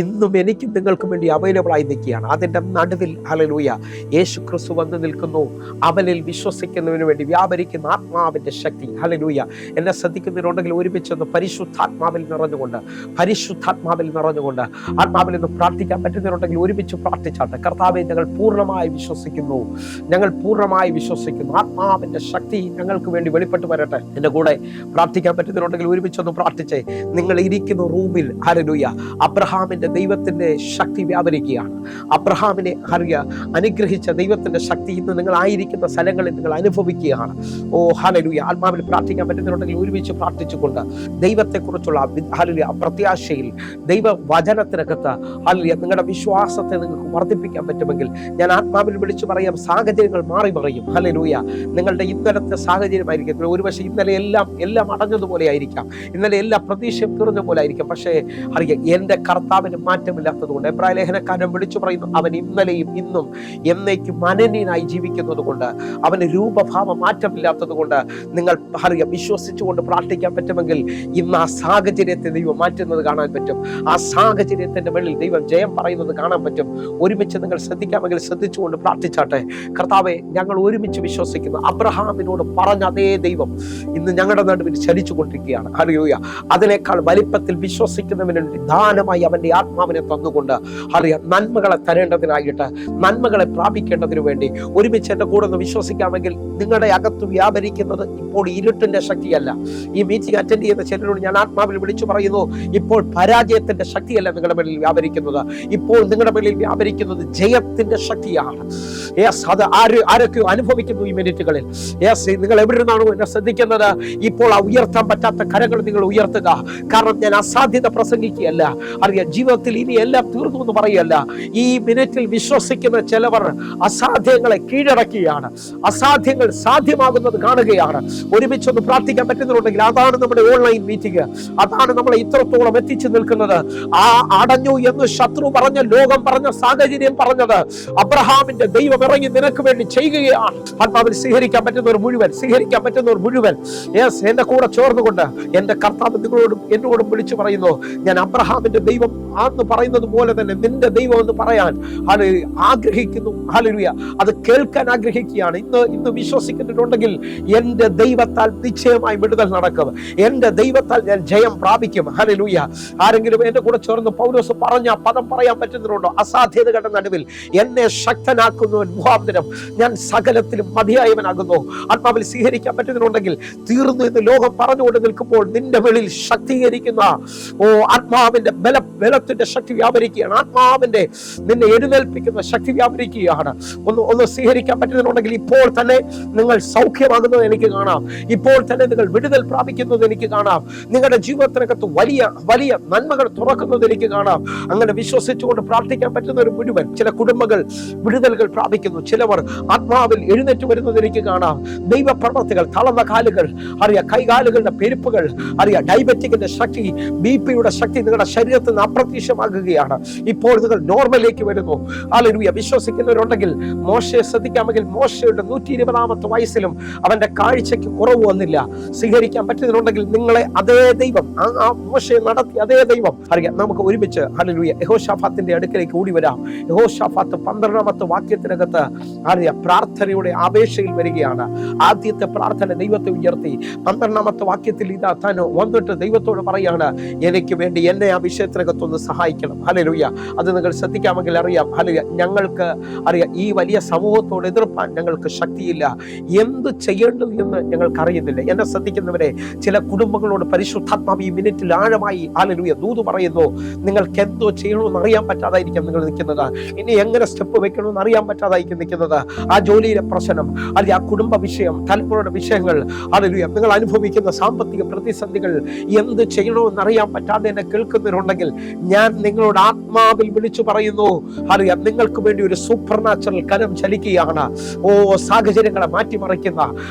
ഇന്നും എനിക്കും നിങ്ങൾക്കും വേണ്ടി അവൈലബിൾ ആയി നിൽക്കുകയാണ്. അതിൻ്റെ നടുവിൽ ഹല്ലേലൂയ യേശു ക്രിസ്തു വന്ന് നിൽക്കുന്നു. അവനിൽ വിശ്വസിക്കുന്നതിന് വേണ്ടി വ്യാപരിക്കുന്ന ആത്മാവിൻ്റെ ശക്തി. ഹല്ലേലൂയ. എന്നെ ശ്രദ്ധിക്കുന്നതിനുണ്ടെങ്കിൽ ഒരുമിച്ചൊന്ന് പരിശുദ്ധാത്മാവിൽ നിറഞ്ഞുകൊണ്ട് ആത്മാവിൽ നിന്ന് പ്രാർത്ഥിക്കാൻ പറ്റുന്നവരുണ്ടെങ്കിൽ ഒരുമിച്ച് പ്രാർത്ഥിച്ചാട്ടെ. കർത്താവേ, ഞങ്ങൾ പൂർണ്ണമായി വിശ്വസിക്കുന്നു. ആത്മാവിന്റെ ശക്തി ഞങ്ങൾക്ക് വേണ്ടി വെളിപ്പെട്ട് വരട്ടെ. എൻ്റെ കൂടെ പ്രാർത്ഥിക്കാൻ പറ്റുന്നവരുണ്ടെങ്കിൽ ഒരുമിച്ചൊന്ന് പ്രാർത്ഥിച്ചേ. നിങ്ങൾ ഇരിക്കുന്ന റൂമിൽ ഹല്ലേലൂയ ഹല്ലേലൂയ. അബ്രഹാമിന്റെ ദൈവത്തിന്റെ ശക്തി വ്യാപരിക്കുകയാണ്. അബ്രഹാമിനെ അനുഗ്രഹിച്ച ദൈവത്തിന്റെ ശക്തി ഇന്ന് നിങ്ങൾ ആയിരിക്കുന്ന സ്ഥലങ്ങളിൽ നിങ്ങൾ അനുഭവിക്കുകയാണ്. ഓ ഹല്ലേലൂയ. ആത്മാവിൽ പ്രാർത്ഥിക്കാൻ പറ്റുന്നുണ്ടെങ്കിൽ ഒരുമിച്ച് പ്രാർത്ഥിച്ചുകൊണ്ട് ദൈവത്തെക്കുറിച്ചുള്ള ഹല്ലേലൂയ പ്രത്യാശയിൽ ദൈവ വചനത്തിനകത്ത് ഹല്ലേലൂയ നിങ്ങളുടെ വിശ്വാസത്തെ നിങ്ങൾക്ക് വർദ്ധിപ്പിക്കാൻ പറ്റുമെങ്കിൽ ഞാൻ ആത്മാവിൽ വിളിച്ചു പറയാം, സാഹചര്യങ്ങൾ മാറി പറയും. ഹല്ലേലൂയ. നിങ്ങളുടെ ഇന്നലത്തെ സാഹചര്യമായിരിക്കും ഒരുപക്ഷെ ഇന്നലെ എല്ലാം അടഞ്ഞതുപോലെ ആയിരിക്കാം, ഇന്നലെ എല്ലാ പ്രതീക്ഷയും തീർന്ന പോലെ ആയിരിക്കാം. പക്ഷേ അറിയാം, എന്റെ കർത്താവിന് മാറ്റമില്ലാത്തത് കൊണ്ട് എബ്രായ ലേഖനക്കാരൻ വിളിച്ചു പറയുന്നു, അവൻ ഇന്നലെയും ഇന്നും എന്നേക്കും അനന്യനായി ജീവിക്കുന്നത് കൊണ്ട്, അവന് രൂപഭാവം മാറ്റമില്ലാത്തത് കൊണ്ട് നിങ്ങൾ അറിയാം വിശ്വസിച്ചുകൊണ്ട് പ്രാർത്ഥിക്കാൻ പറ്റുമെങ്കിൽ ഇന്ന് ആ സാഹചര്യത്തെ ദൈവം മാറ്റുന്നത് കാണാൻ പറ്റും. ആ സാഹചര്യത്തിന്റെ മുകളിൽ ദൈവം ജയം പറയുന്നത് കാണാൻ പറ്റും. ഒരുമിച്ച് നിങ്ങൾ ശ്രദ്ധിക്കാമെങ്കിൽ ശ്രദ്ധിച്ചുകൊണ്ട് പ്രാർത്ഥിച്ചാട്ടെ. കർത്താവെ, ഞങ്ങൾ ഒരുമിച്ച് വിശ്വസിക്കുന്നു, അബ്രഹാമിനോട് പറഞ്ഞ അതേ ദൈവം ഇന്ന് ഞങ്ങളുടെ നടുവിൽ ചലിച്ചു കൊണ്ടിരിക്കുകയാണ്. ഹല്ലേലൂയ. അതിനേക്കാൾ വലിപ്പത്തിൽ വിശ്വസിക്കുന്നവന് ദാനമായി അവന്റെ ആത്മാവിനെ തന്നുകൊണ്ട് അറിയാം നന്മകളെ തരേണ്ടതിനായിട്ട്, നന്മകളെ പ്രാപിക്കേണ്ടതിനു വേണ്ടി ഒരുമിച്ച് എന്റെ കൂടെ ഒന്ന് വിശ്വസിക്കാമെങ്കിൽ നിങ്ങളുടെ അകത്ത് വ്യാപരിക്കുന്നത് ഇപ്പോൾ ഇരുട്ടിന്റെ ശക്തിയല്ല. ഈ മീറ്റിംഗ് അറ്റൻഡ് ചെയ്യുന്ന ചിലരോട് ഞാൻ ആത്മാവിൽ വിളിച്ചു പറയുന്നു, ഇപ്പോൾ പരാജയത്തിന്റെ ശക്തിയല്ല നിങ്ങളുടെ മേലിൽ വ്യാപരിക്കുന്നത്, ഇപ്പോൾ നിങ്ങളുടെ മേലിൽ വ്യാപരിക്കുന്നത് ജയത്തിന്റെ ശക്തിയാണ്. അത് ആരൊക്കെയോ അനുഭവിക്കുന്നു ഈ മിനിറ്റുകളിൽ. നിങ്ങൾ എവിടെ നിന്നാണോ എന്നെ ശ്രദ്ധിക്കുന്നത്, ഇപ്പോൾ ആ ഉയർത്താൻ പറ്റാത്ത കരങ്ങൾ നിങ്ങൾ ഉയർത്തുക. കാരണം ഞാൻ അസാധ്യത പ്രസംഗിക്കുകയല്ല, അറിയാം ജീവിതത്തിൽ ഇനി എല്ലാം തീർന്നു എന്ന് പറയല്ല. ഈ മിനിറ്റിൽ വിശ്വസിക്കുന്ന ചിലവർ അസാധ്യങ്ങളെ കീഴടക്കുകയാണ്, അസാധ്യങ്ങൾ സാധ്യമാകുന്നത് കാണുകയാണ്. ഒരുമിച്ചൊന്ന് പ്രാർത്ഥിക്കാൻ പറ്റുന്നുണ്ടെങ്കിൽ അതാണ് നമ്മുടെ ഓൺലൈൻ മീറ്റിംഗ്, അതാണ് നമ്മളെ ഇത്രത്തോളം എത്തിച്ചു നിൽക്കുന്നത്. ആ അടഞ്ഞു എന്ന് ശത്രു പറഞ്ഞ, ലോകം പറഞ്ഞ, സാഹചര്യം പറഞ്ഞത് അബ്രഹാമിന്റെ ദൈവം ഇറങ്ങി നിനക്ക് വേണ്ടി ചെയ്യുകയാണ്. ആത്മാവിൽ സ്വീകരിക്കാൻ പറ്റുന്നവർ മുഴുവൻ എന്റെ കൂടെ ചേർന്നുകൊണ്ട് എന്റെ കർത്താവ് നിങ്ങളോടും എന്നോടും വിളിച്ചു പറയുന്നു, ഞാൻ അബ്രഹാമിന്റെ ദൈവം ആന്ന് പറയുന്നത് പോലെ തന്നെ നിന്റെ ദൈവം എന്ന് പറയാൻ ആഗ്രഹിക്കുന്നു. ഹല്ലേലൂയ. അത് കേൾക്കാൻ ആഗ്രഹിക്കുകയാണ്. ഇന്ന് വിശ്വസിക്കുന്നുണ്ടെങ്കിൽ എന്റെ ദൈവത്താൽ നിശ്ചയമായി വിടുതൽ നടക്കും, എന്റെ ദൈവത്താൽ ഞാൻ ജയം പ്രാപിക്കും. ഹല്ലേലൂയ. ആരെങ്കിലും എന്റെ കൂടെ ചേർന്ന് പൗലോസ് പറഞ്ഞ പദം പറയാൻ പറ്റുന്നുണ്ടോ? അസാധ്യതകളുടെ നടുവിൽ എന്നെ ശക്തനാക്കുന്നവൻ മുഖാന്തരം ഞാൻ സകലത്തിലും മതിയായവനാകുന്നു. ആത്മാവിൽ സ്വീകരിക്കാൻ പറ്റുന്നുണ്ടെങ്കിൽ തീർന്നു എന്ന് ലോകം പറഞ്ഞുകൊണ്ട് നിൽക്കുമ്പോൾ നിന്റെ വെളിയിൽ ശക്തീകരിക്കുന്ന ആത്മാവിന്റെ ബലത്തിന്റെ ശക്തി വ്യാപരിക്കുകയാണ്. ആത്മാവിന്റെ നിന്നെ എഴുന്നേൽപ്പിക്കുന്ന ശക്തി വ്യാപരിക്കുകയാണ്. ഒന്ന് സ്വീകരിക്കാൻ പറ്റുന്നുണ്ടെങ്കിൽ ഇപ്പോൾ തന്നെ നിങ്ങൾ സൗഖ്യമാകുന്നത് എനിക്ക് കാണാം, ഇപ്പോൾ തന്നെ നിങ്ങൾ വിടുതൽ പ്രാപിക്കുന്നത് എനിക്ക് കാണാം, നിങ്ങളുടെ ജീവിതത്തിനകത്ത് വലിയ വലിയ നന്മകൾ തുറക്കുന്നത് എനിക്ക് കാണാം. അങ്ങനെ വിശ്വസിച്ചുകൊണ്ട് പ്രാർത്ഥിക്കാൻ പറ്റുന്നവർ മുഴുവൻ, ചില കുടുംബങ്ങൾ വിടുതലുകൾ പ്രാപിക്കുന്നു, ചിലവർ ആത്മാവിൽ എഴുന്നേറ്റ് വരുന്നത് എനിക്ക് കാണാം. ദൈവപ്രവർത്തികൾ, തളർന്ന കാലുകൾ, കൈകാലുകളുടെ പെരുപ്പുകൾ, ഡയബറ്റിക്കിന്റെ ശക്തി, ബിപിയുടെ ശക്തി നിങ്ങളുടെ ശരീരത്തിൽ നിന്ന് അപ്രത്യക്ഷമാകുകയാണ്. ഇപ്പോൾ നിങ്ങൾ നോർമലിലേക്ക് വരുന്നു. ഹല്ലേലൂയ. വിശ്വസിക്കുന്നവരുണ്ടെങ്കിൽ മോശയെ ശ്രദ്ധിക്കാമെങ്കിൽ മോശയുടെ 120 വയസ്സിലും അവന്റെ കാഴ്ചയ്ക്ക് കുറവ് വന്നില്ല. സ്വീകരിക്കാൻ പറ്റുന്നുണ്ടെങ്കിൽ നിങ്ങളെ അതേ ദൈവം, ആ മോശയെ നടത്തി അതേ ദൈവം നമുക്ക് ഒരുമിച്ച് ഹല്ലേലൂയ യഹോശാഫാത്തിന്റെ അടുക്കലേക്ക് ഓടി വരാം. യഹോശാഫാത്ത് 12 വാക്യത്തിനകത്ത് പ്രാർത്ഥനയുടെ അപേക്ഷയിൽ വരികയാണ്. ആദ്യത്തെ പ്രാർത്ഥന ദൈവത്തെ ഉയർത്തി. 12 വാക്യത്തിൽ ഇതാ താൻ വന്നിട്ട് ദൈവത്തോട് പറയാണ്, എനിക്ക് വേണ്ടി എന്നെ ആ വിഷയത്തിനകത്തൊന്ന് സഹായിക്കണം. ഹല്ലേലൂയ. അത് നിങ്ങൾ ശ്രദ്ധിക്കാമെങ്കിൽ അറിയാം. ഹല്ലേലൂയ. ഞങ്ങൾക്ക് അറിയാം ഈ വലിയ സമൂഹത്തോട് എതിർപ്പാൻ ഞങ്ങൾക്ക് ശക്തിയില്ല, എന്ത് ചെയ്യേണ്ടത് എന്ന് ഞങ്ങൾക്ക് അറിയുന്നില്ല. എന്നെ ശ്രദ്ധിക്കുന്നവരെ, ചില കുടുംബങ്ങളോട് പരിശുദ്ധാത്മാവ് ഈ മിനിറ്റിൽ ആഴമായി ഹല്ലേലൂയ ദൂത് പറയുന്നു. നിങ്ങൾക്ക് എന്തോ ചെയ്യണമെന്ന് അറിയാൻ പറ്റാതായിരിക്കും നിങ്ങൾ നിൽക്കുന്നത്, ഇനി എങ്ങനെ സ്റ്റെപ്പ് വെക്കണമെന്ന് അറിയാൻ പറ്റാതായിരിക്കും നിൽക്കുന്നത്. ആ ജോലിയിലെ പ്രശ്നം, അല്ലെങ്കിൽ ആ കുടുംബ വിഷയം, തലമുറയുടെ വിഷയങ്ങൾ, ഹല്ലേലൂയ നിങ്ങൾ അനുഭവിക്കുന്ന സാമ്പത്തിക പ്രതിസന്ധികൾ, എന്ത് ചെയ്യണമെന്ന് അറിയാൻ പറ്റാതെ എന്നെ കേൾക്കുന്നവരുണ്ടെങ്കിൽ ഞാൻ നിങ്ങളോട് ആത്മാവിൽ വിളിച്ചു പറയുന്നു, അറിയാം നിങ്ങൾക്ക് വേണ്ടി ഒരു സൂപ്പർ നാച്ചുറൽ കരം ചലിക്കുകയാണ്. സാഹചര്യങ്ങളെ മാറ്റിമറിക്കുന്ന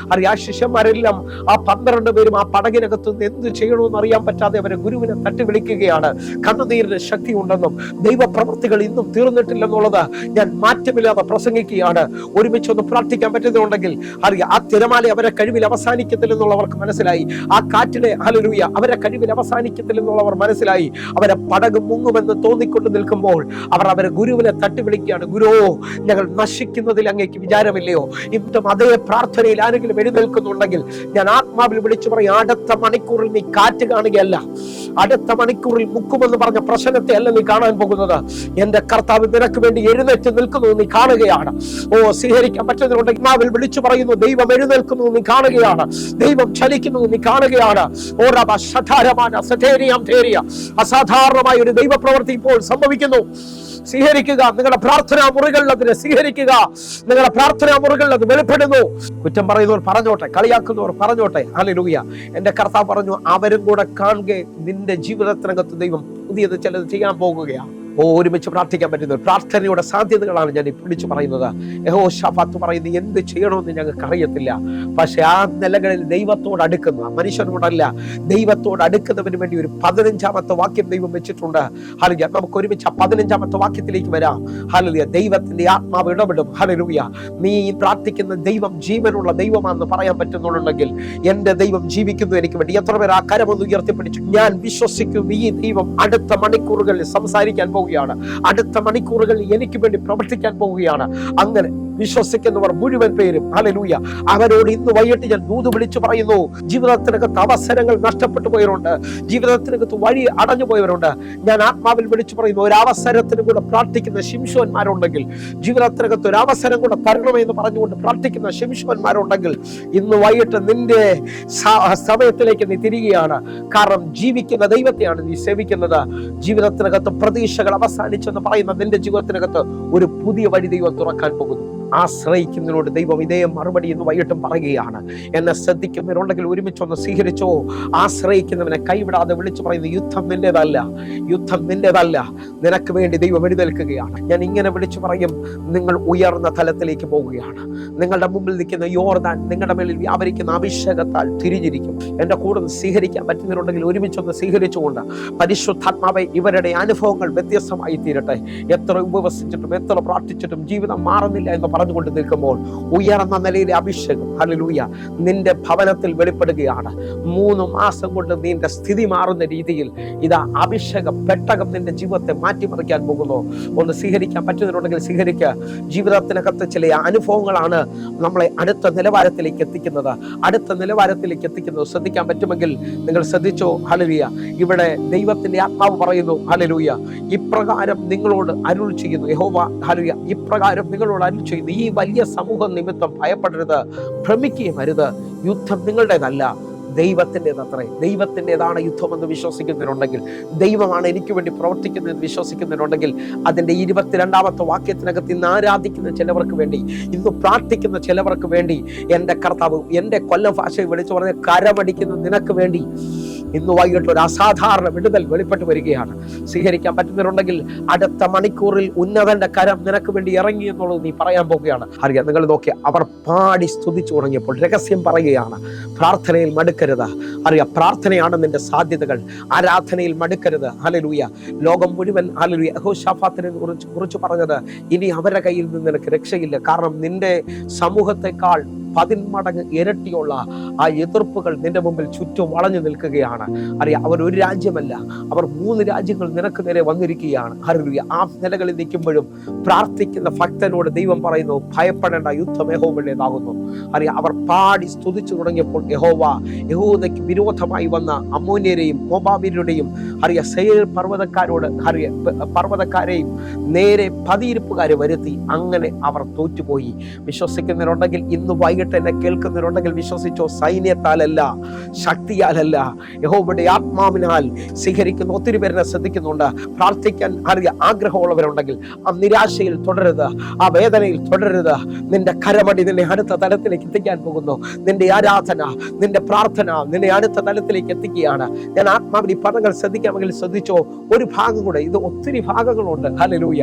ആ ശിഷ്യന്മാരെല്ലാം, ആ 12 പേരും ആ പടകിനകത്ത് നിന്ന് എന്ത് ചെയ്യണമെന്ന് അറിയാൻ പറ്റാതെ അവരെ ഗുരുവിനെ തട്ടി വിളിക്കുകയാണ്. കണ്ണുനീരിന് ശക്തി ഉണ്ടെന്നും ദൈവപ്രവൃത്തികൾ ഇന്നും തീർന്നിട്ടില്ലെന്നുള്ളത് ഞാൻ മാറ്റമില്ലാതെ പ്രസംഗിക്കുകയാണ്. ഒരുമിച്ചൊന്ന് പ്രാർത്ഥിക്കാൻ പറ്റുന്നുണ്ടെങ്കിൽ അറിയാം ആ തിരമാല അവരെ കഴിവിൽ അവസാനിക്കത്തില്ലെന്നുള്ളവർക്ക് മനസ്സിലായി. ആ കാറ്റിലെ ഹല്ലേലൂയ അവരെ കഴിവിൽ അവസാനിക്കത്തില്ലെന്നുള്ളവർ മനസ്സിലായി. അവരെ പടക് മുങ്ങുമെന്ന് തോന്നിക്കൊണ്ട് നിൽക്കുമ്പോൾ അവരെ ഗുരുവിനെ തട്ടി വിളിക്കുകയാണ്. ഗുരുവോ, ഞങ്ങൾ നശിക്കുന്നതിൽ അങ്ങേക്ക് വിചാരമില്ലയോ? ഇന്നും അതേ പ്രാർത്ഥനയിൽ ആരെങ്കിലും എഴുന്നേൽക്കുന്നുണ്ടെങ്കിൽ ഞാൻ ആത്മാവിൽ വിളിച്ചു പറയും, അടുത്ത മണിക്കൂറിൽ നീ കാറ്റ് കാണുകയല്ല, അടുത്ത മണിക്കൂറിൽ മുക്കുമെന്ന് പറഞ്ഞ പ്രശ്നത്തെ അല്ല നീ കാണാൻ പോകുന്നത്. എന്റെ കർത്താവ് നിനക്ക് വേണ്ടി എഴുന്നേറ്റ് നിൽക്കുന്നു നീ കാണുകയാണ്. സ്വീകരിക്കാൻ പറ്റുന്നുണ്ടെങ്കിൽ ആത്മാവിൽ വിളിച്ചു പറയുന്നു, ദൈവം എഴുന്നേൽക്കുന്നു നീ കാണുകയാണ്, ദൈവം ചലിക്കുന്നു നീ കാണുകയാണ്. അസാധാരണമായ ഒരു ദൈവപ്രവൃത്തി ഇപ്പോൾ സംഭവിക്കുന്നു. സ്വീകരിക്കുക. നിങ്ങളുടെ പ്രാർത്ഥനാ മുറികളിൽ അതിനെ സ്വീകരിക്കുക. നിങ്ങളുടെ പ്രാർത്ഥനാ മുറികളിൽ അത് വെളിപ്പെടുന്നു. കുറ്റം പറയുന്നവർ പറഞ്ഞോട്ടെ, കളിയാക്കുന്നവർ പറഞ്ഞോട്ടെ. ഹല്ലേലൂയ. എന്റെ കർത്താവ് പറഞ്ഞു, അവരും കൂടെ കാണുക നിന്റെ ജീവിതത്തിനകത്ത് ദൈവം പുതിയത് ചിലത് ചെയ്യാൻ പോകുകയാണ്. ഒരുമിച്ച് പ്രാർത്ഥിക്കാൻ പറ്റുന്ന പ്രാർത്ഥനയുടെ സാധ്യതകളാണ് ഞാൻ വിളിച്ചു പറയുന്നത്. യഹോശാഫാത്ത് പറയുന്നത്, എന്ത് ചെയ്യണമെന്ന് ഞങ്ങൾക്ക് അറിയത്തില്ല, പക്ഷെ ആ നിലകളിൽ ദൈവത്തോട് അടുക്കുന്ന, മനുഷ്യനോടല്ല ദൈവത്തോട് അടുക്കുന്നതിന് വേണ്ടി ഒരു 15ാമത്തെ വാക്യം ദൈവം വെച്ചിട്ടുണ്ട്. ഹല്ലേലൂയ. നമുക്ക് ഒരുമിച്ച് ആ 15ാമത്തെ വാക്യത്തിലേക്ക് വരാം. ഹല്ലേലൂയ. ദൈവത്തിന്റെ ആത്മാവ് ഇടപെടും. ഹല്ലേലൂയ. നീ പ്രാർത്ഥിക്കുന്ന ദൈവം ജീവനുള്ള ദൈവമാണെന്ന് പറയാൻ പറ്റുന്നുണ്ടെങ്കിൽ, എന്റെ ദൈവം ജീവിക്കുന്നു എനിക്ക് വേണ്ടി. എത്ര പേർ ആ കരമൊന്ന് ഉയർത്തിപ്പിടിച്ചു? ഞാൻ വിശ്വസിക്കുന്നു ഈ ദൈവം അടുത്ത മണിക്കൂറുകളിൽ സംസാരിക്കാൻ പോകും, അടുത്ത മണിക്കൂറുകളിൽ എനിക്ക് വേണ്ടി പ്രവർത്തിക്കാൻ പോവുകയാണ്. അങ്ങനെ വിശ്വസിക്കുന്നവർ മുഴുവൻ പേരും ഹല്ലേലൂയ, അവരോട് ഇന്ന് വൈകിട്ട് ഞാൻ ദൂത് വിളിച്ചു പറയുന്നു. ജീവിതത്തിനകത്ത് അവസരങ്ങൾ നഷ്ടപ്പെട്ടു പോയവരുണ്ട്, ജീവിതത്തിനകത്ത് വഴി അടഞ്ഞു പോയവരുണ്ട്. ഞാൻ ആത്മാവിൽ വിളിച്ചു പറയുന്നു, ഒരു അവസരത്തിന് കൂടെ പ്രാർത്ഥിക്കുന്ന ശിംശോന്മാരുണ്ടെങ്കിൽ, ജീവിതത്തിനകത്ത് ഒരു അവസരം കൂടെ തരണമെന്ന് പറഞ്ഞുകൊണ്ട് പ്രാർത്ഥിക്കുന്ന ശിംശോന്മാരുണ്ടെങ്കിൽ, ഇന്ന് വൈകിട്ട് നിന്റെ സമയത്തിലേക്ക് നീ തിരികെയാണ്. കാരണം ജീവിക്കുന്ന ദൈവത്തെയാണ് നീ സേവിക്കുന്നത്. ജീവിതത്തിനകത്ത് പ്രതീക്ഷകൾ അവസാനിച്ചെന്ന് പറയുന്ന നിന്റെ ജീവിതത്തിനകത്ത് ഒരു പുതിയ വഴി ദൈവം തുറക്കാൻ പോകുന്നു. ആശ്രയിക്കുന്നതിനോട് ദൈവം ഇതേ മറുപടി എന്ന് വൈകിട്ടും പറയുകയാണ്. എന്നെ ശ്രദ്ധിക്കുന്നവരുണ്ടെങ്കിൽ ഒരുമിച്ചൊന്ന് സ്വീകരിച്ചോ. ആശ്രയിക്കുന്നവനെ കൈവിടാതെ വിളിച്ചു പറയുന്നു, യുദ്ധം നിന്റേതല്ല, യുദ്ധം നിന്റേതല്ല, നിനക്ക് വേണ്ടി ദൈവം എഴുന്നേൽക്കുകയാണ്. ഞാൻ ഇങ്ങനെ വിളിച്ചു പറയും, നിങ്ങൾ ഉയർന്ന തലത്തിലേക്ക് പോവുകയാണ്. നിങ്ങളുടെ മുമ്പിൽ നിൽക്കുന്ന യോർദാൻ നിങ്ങളുടെ മേലിൽ വ്യാപരിക്കുന്ന അഭിഷേകത്താൽ തിരിഞ്ഞിരിക്കും. എന്റെ കൂടെ സ്വീകരിക്കാൻ പറ്റുന്നവരുണ്ടെങ്കിൽ ഒരുമിച്ചൊന്ന് സ്വീകരിച്ചുകൊണ്ട്, പരിശുദ്ധാത്മാവേ, ഇവരുടെ അനുഭവങ്ങൾ വ്യത്യസ്തമായി തീരട്ടെ. എത്ര ഉപവസിച്ചിട്ടും എത്ര പ്രാർത്ഥിച്ചിട്ടും ജീവിതം മാറുന്നില്ല എന്ന് പറഞ്ഞുകൊണ്ട് നിൽക്കുമ്പോൾ ഉയർന്ന നിലയിലെ അഭിഷേകം ഹല്ലേലൂയ നിന്റെ ഭവനത്തിൽ വെളിപ്പെടുകയാണ്. 3 മാസം കൊണ്ട് നിന്റെ സ്ഥിതി മാറുന്ന രീതിയിൽ ഇതാ അഭിഷേകം പെട്ടകം നിന്റെ ജീവിതത്തെ മാറ്റിമറിക്കാൻ പോകുന്നു. ഒന്ന് സ്വീകരിക്കാൻ പറ്റുന്നുണ്ടെങ്കിൽ സ്വീകരിക്കുക. ജീവിതത്തിനകത്ത് ചില അനുഭവങ്ങളാണ് നമ്മളെ അടുത്ത നിലവാരത്തിലേക്ക് എത്തിക്കുന്നത്. അടുത്ത നിലവാരത്തിലേക്ക് എത്തിക്കുന്നത് ശ്രദ്ധിക്കാൻ പറ്റുമെങ്കിൽ നിങ്ങൾ ശ്രദ്ധിച്ചോ. ഹല്ലേലൂയ. ഇവിടെ ദൈവത്തിന്റെ ആത്മാവ് പറയുന്നു, ഹല്ലേലൂയ, ഇപ്രകാരം നിങ്ങളോട് അരുൾ ചെയ്യുന്നു യഹോവ. ഹല്ലേലൂയ. ഇപ്രകാരം നിങ്ങളോട് അരുൾ ചെയ്യുന്നു, ഈ വലിയ സമൂഹം നിമിത്തം ഭയപ്പെടരുത്, ഭ്രമിക്കുകയും അരുത്. യുദ്ധം നിങ്ങളുടേതല്ല, ദൈവത്തിൻ്റെതത്രേ. ദൈവത്തിൻ്റെതാണ് യുദ്ധമെന്ന് വിശ്വസിക്കുന്നവരുണ്ടെങ്കിൽ, ദൈവമാണ് എനിക്ക് വേണ്ടി പ്രവർത്തിക്കുന്നതെന്ന് വിശ്വസിക്കുന്നവരുണ്ടെങ്കിൽ, അതിൻ്റെ 22ാമത്തെ വാക്യത്തിനകത്ത് ഇന്ന് ആരാധിക്കുന്ന ചിലവർക്ക് വേണ്ടി, ഇന്ന് പ്രാർത്ഥിക്കുന്ന ചിലവർക്ക് വേണ്ടി എൻ്റെ കർത്താവ് എൻ്റെ കൊല്ലം ഭാഷയിൽ വിളിച്ചു പറഞ്ഞ കരമടിക്കുന്ന നിനക്ക് വേണ്ടി ഇന്ന് വൈകിട്ട് ഒരു അസാധാരണ വിടുതൽ വെളിപ്പെട്ട് വരികയാണ്. സ്വീകരിക്കാൻ പറ്റുന്നവരുണ്ടെങ്കിൽ അടുത്ത മണിക്കൂറിൽ ഉന്നതന്റെ കരം നിനക്ക് വേണ്ടി ഇറങ്ങി എന്നുള്ളത് നീ പറയാൻ പോവുകയാണ്. അറിയാം, നിങ്ങൾ നോക്കിയ അവർ പാടി സ്തുതിച്ചു തുടങ്ങിയപ്പോൾ രഹസ്യം പറയുകയാണ്, പ്രാർത്ഥനയിൽ മടുക്കരുത്. അറിയാം, പ്രാർത്ഥനയാണ് നിന്റെ സാധ്യതകൾ. ആരാധനയിൽ മടുക്കരുത്. ഹല്ലേലൂയ. ലോകം മുഴുവൻ ഹല്ലേലൂയ യഹോശാഫാത്തിനെ കുറിച്ച് പറഞ്ഞത്, ഇനി അവരുടെ കയ്യിൽ നിന്ന് നിനക്ക് രക്ഷയില്ല. കാരണം നിന്റെ സമൂഹത്തെക്കാൾ 10 മടങ്ങ് ഇരട്ടിയുള്ള ആ എതിർപ്പുകൾ നിന്റെ മുമ്പിൽ ചുറ്റും വളഞ്ഞു നിൽക്കുകയാണ്. അറിയാം, അവർ ഒരു രാജ്യമല്ല, അവർ 3 രാജ്യങ്ങൾ നിനക്ക് നേരെ വന്നിരിക്കുകയാണ്. ഹല്ലേലൂയ. ആ നിലകളിൽ നിൽക്കുമ്പോഴും പ്രാർത്ഥിക്കുന്ന ഭക്തനോട് ദൈവം പറയുന്നു, ഭയപ്പെടേണ്ട, യുദ്ധം യഹോവയുടേതാകുന്നു. അറിയാം, അവർ പാടി സ്തുതിച്ചു തുടങ്ങിയപ്പോൾ യഹോവയ്ക്ക് വിരോധമായി വന്ന അമ്മോന്യരെയും മോവാബ്യരുടെയും സെയീർ പർവ്വതക്കാരെയും നേരെ പതിയിരിപ്പുകാരെ വരുത്തി. അങ്ങനെ അവർ തോറ്റുപോയി. വിശ്വസിക്കുന്നവരുണ്ടെങ്കിൽ ഇന്ന് വൈകിട്ട് എന്നെ കേൾക്കുന്നവരുണ്ടെങ്കിൽ വിശ്വസിച്ചോ, സൈന്യത്താലല്ല, ശക്തിയാലല്ല, യഹോവയുടെ ആത്മാവിനാൽ സ്വീകരിക്കുന്ന ഒത്തിരി പേരെ ശ്രദ്ധിക്കുന്നുണ്ട്. പ്രാർത്ഥിക്കാൻ ആഗ്രഹമുള്ളവരുണ്ടെങ്കിൽ ആ നിരാശയിൽ തുടരുത്, ആ വേദനയിൽ തുടരുത്. നിന്റെ കരമടി നിന്നെ അടുത്ത തലത്തിലേക്ക് എത്തിക്കാൻ പോകുന്നു. നിന്റെ ആരാധന, നിന്റെ പ്രാർത്ഥന നിന്നെ അടുത്ത തലത്തിലേക്ക് എത്തിക്കുകയാണ്. ഞാൻ ആത്മാവിൽ ഈ പദങ്ങൾ ശ്രദ്ധിക്കാമെങ്കിൽ ശ്രദ്ധിച്ചോ. ഒരു ഭാഗം കൂടെ, ഇത് ഒത്തിരി ഭാഗങ്ങളുണ്ട്. ഹല്ലേലൂയ.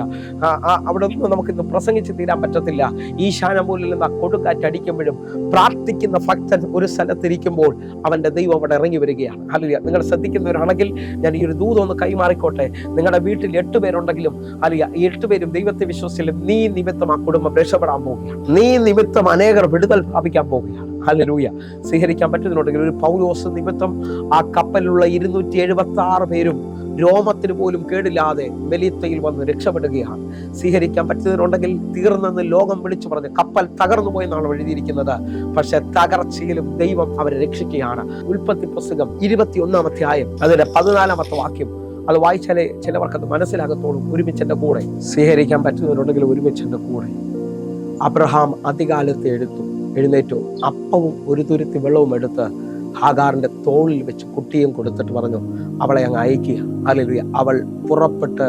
അവിടെ ഒന്നും നമുക്കിന്ന് പ്രസംഗിച്ച് തീരാൻ പറ്റത്തില്ല. ഈശാനമൂലിൽ നിന്ന് കൊടുങ്കാറ്റ് അടിക്കുമ്പോഴും പ്രാർത്ഥിക്കുന്ന ഭക്തൻ ഒരു സ്ഥലത്തിരിക്കുമ്പോൾ അവന്റെ ദൈവം അവിടെ ഇറങ്ങി വരികയാണ്. ഹല്ലേലൂയ. നിങ്ങൾ ശ്രദ്ധിക്കുന്നവരാണെങ്കിൽ ഞാൻ ഈ ഒരു ദൂതം കൈമാറിക്കോട്ടെ. നിങ്ങളുടെ വീട്ടിൽ 8 പേരുണ്ടെങ്കിലും ഹല്ലേലൂയ, ഈ 8 പേരും ദൈവത്തെ വിശ്വസിച്ചാലും നീ നിമിത്തം ആ കുടുംബം രക്ഷപ്പെടാൻ പോവുകയാണ്. നീ നിമിത്തം അനേകർ വിടുതൽ പ്രാപിക്കാൻ പോവുകയാണ്. ഹല്ലേലൂയ. സ്വീകരിക്കാൻ പറ്റുന്നുണ്ടെങ്കിൽ ഒരു പൗലോസ് നിമിത്തം ആ കപ്പലിലുള്ള 276 പേരും രോമത്തിന് പോലും കേടില്ലാതെ മെലിത്തയിൽ വന്ന് രക്ഷപ്പെടുകയാണ്. സ്വീകരിക്കാൻ പറ്റുന്നവരുണ്ടെങ്കിൽ തീർന്നെന്ന് ലോകം വിളിച്ചു പറഞ്ഞ് കപ്പൽ തകർന്നു പോയെന്നാണ് എഴുതിയിരിക്കുന്നത്. പക്ഷെ തകർച്ചയിലും ദൈവം അവരെ രക്ഷിക്കുകയാണ്. ഉൽപ്പത്തി പുസ്തകം 21-ാം അധ്യായം അതിന്റെ 14-ാമത്തെ വാക്യം അത് വായിച്ചാലേ ചിലവർക്കത് മനസ്സിലാകത്തോളും. ഒരുമിച്ചെന്റെ കൂടെ സ്വീകരിക്കാൻ പറ്റുന്നവരുണ്ടെങ്കിൽ ഒരുമിച്ചെന്റെ കൂടെ. അബ്രഹാം അതികാലത്ത് എഴുന്നേറ്റു, അപ്പവും ഒരു തുരുത്തി വെള്ളവും എടുത്ത് ഹാഗാറിൻ്റെ തോളിൽ വെച്ച് കുട്ടിയും കൊടുത്തിട്ട് പറഞ്ഞു, അവളെ അങ്ങ് അയക്കുക. ഹല്ലേലൂയ. അവൾ പുറപ്പെട്ട്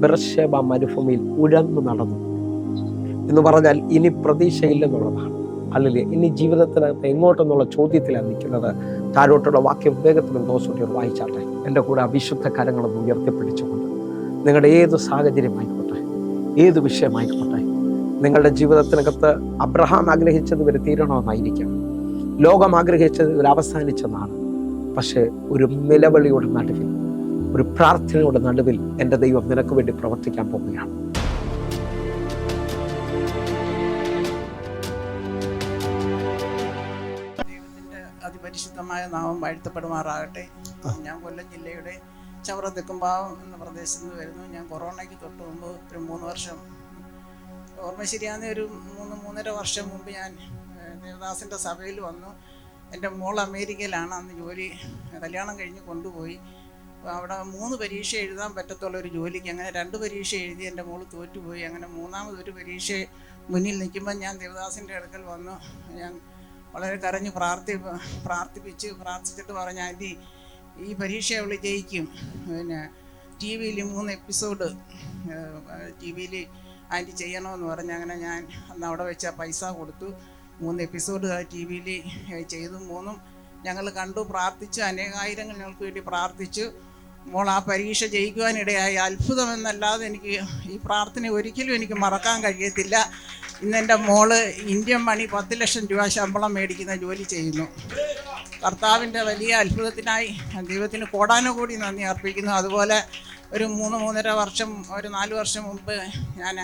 ബെർശേബ മരുഭൂമിയിൽ ഉഴന്നു നടന്നു എന്ന് പറഞ്ഞാൽ ഇനി പ്രതീക്ഷയില്ലെന്നുള്ളതാണ്. ഹല്ലേലൂയ. ഇനി ജീവിതത്തിനകത്ത് എങ്ങോട്ടെന്നുള്ള ചോദ്യത്തിലാണ് നിൽക്കുന്നത്. താഴോട്ടുള്ള വാക്യം വേഗത്തിലും ദോഷോട്ടിയോട് വായിച്ചാട്ടെ. എൻ്റെ കൂടെ അവിശുദ്ധ കരങ്ങളൊന്നും ഉയർത്തിപ്പിടിച്ചുകൊണ്ട് നിങ്ങളുടെ ഏത് സാഹചര്യമായിക്കോട്ടെ, ഏത് വിഷയമായിക്കോട്ടെ, നിങ്ങളുടെ ജീവിതത്തിനകത്ത് അബ്രഹാം ആഗ്രഹിച്ചത് ഇവർ തീരണമെന്നായിരിക്കാം, ലോകം ആഗ്രഹിച്ചത് ഇവർ അവസാനിച്ചതാണ്. പക്ഷേ ഒരു നിലവിളിയുടെ നടുവിൽ, ഒരു പ്രാർത്ഥനയുടെ നടുവിൽ എൻ്റെ ദൈവം നിനക്ക് വേണ്ടി പ്രവർത്തിക്കാൻ പോവുകയാണ്. ദൈവത്തിൻ്റെ അതിപരിശുദ്ധമായ നാമം വാഴ്ത്തപ്പെടുമാറാകട്ടെ. ഞാൻ കൊല്ലം ജില്ലയുടെ ചവറ തെക്കുംഭാവം എന്ന പ്രദേശത്ത് നിന്ന് വരുന്നു. ഞാൻ കൊറോണയ്ക്ക് തൊട്ട് മുമ്പ് ഒരു 3 വർഷം, ഓർമ്മ ശരിയാകുന്ന ഒരു 3-3.5 വർഷം മുമ്പ് ഞാൻ ദേവദാസിൻ്റെ സഭയിൽ വന്നു. എൻ്റെ മോൾ അമേരിക്കയിലാണ്. അന്ന് ജോലി കല്യാണം കഴിഞ്ഞ് കൊണ്ടുപോയി. അവിടെ 3 പരീക്ഷ എഴുതാൻ പറ്റത്തുള്ളൊരു ജോലിക്ക് അങ്ങനെ 2 പരീക്ഷ എഴുതി എൻ്റെ മോൾ തോറ്റുപോയി. അങ്ങനെ 3ാമതൊരു പരീക്ഷ മുന്നിൽ നിൽക്കുമ്പോൾ ഞാൻ ദേവദാസിൻ്റെ അടുക്കൽ വന്നു. ഞാൻ വളരെ കരഞ്ഞ് പ്രാർത്ഥിച്ചിട്ട് പറഞ്ഞു, ആൻറ്റി ഈ പരീക്ഷ അവൾ ജയിക്കും. പിന്നെ ടി വിയിൽ 3 എപ്പിസോഡ് ടി വിയിൽ ആൻറ്റി ചെയ്യണമെന്ന് പറഞ്ഞ് അങ്ങനെ ഞാൻ അന്ന് അവിടെ വെച്ച പൈസ കൊടുത്തു. 3 എപ്പിസോഡ് ടി വിയിൽ ചെയ്തു. 3ഉം ഞങ്ങൾ കണ്ടു, പ്രാർത്ഥിച്ചു, അനേകായിരങ്ങൾ ഞങ്ങൾക്ക് വേണ്ടി പ്രാർത്ഥിച്ചു. മോൾ ആ പരീക്ഷ ജയിക്കുവാനിടയായി. അത്ഭുതമെന്നല്ലാതെ എനിക്ക് ഈ പ്രാർത്ഥന ഒരിക്കലും എനിക്ക് മറക്കാൻ കഴിയത്തില്ല. ഇന്നെൻ്റെ മോള് ഇന്ത്യൻ മണി 10 ലക്ഷം രൂപ ശമ്പളം മേടിക്കുന്ന ജോലി ചെയ്യുന്നു. കർത്താവിൻ്റെ വലിയ അത്ഭുതത്തിനായി ദൈവത്തിന് കോടാനുകൂടി നന്ദി അർപ്പിക്കുന്നു. അതുപോലെ ഒരു 3-3.5 വർഷം, ഒരു 4 വർഷം മുമ്പ് ഞാൻ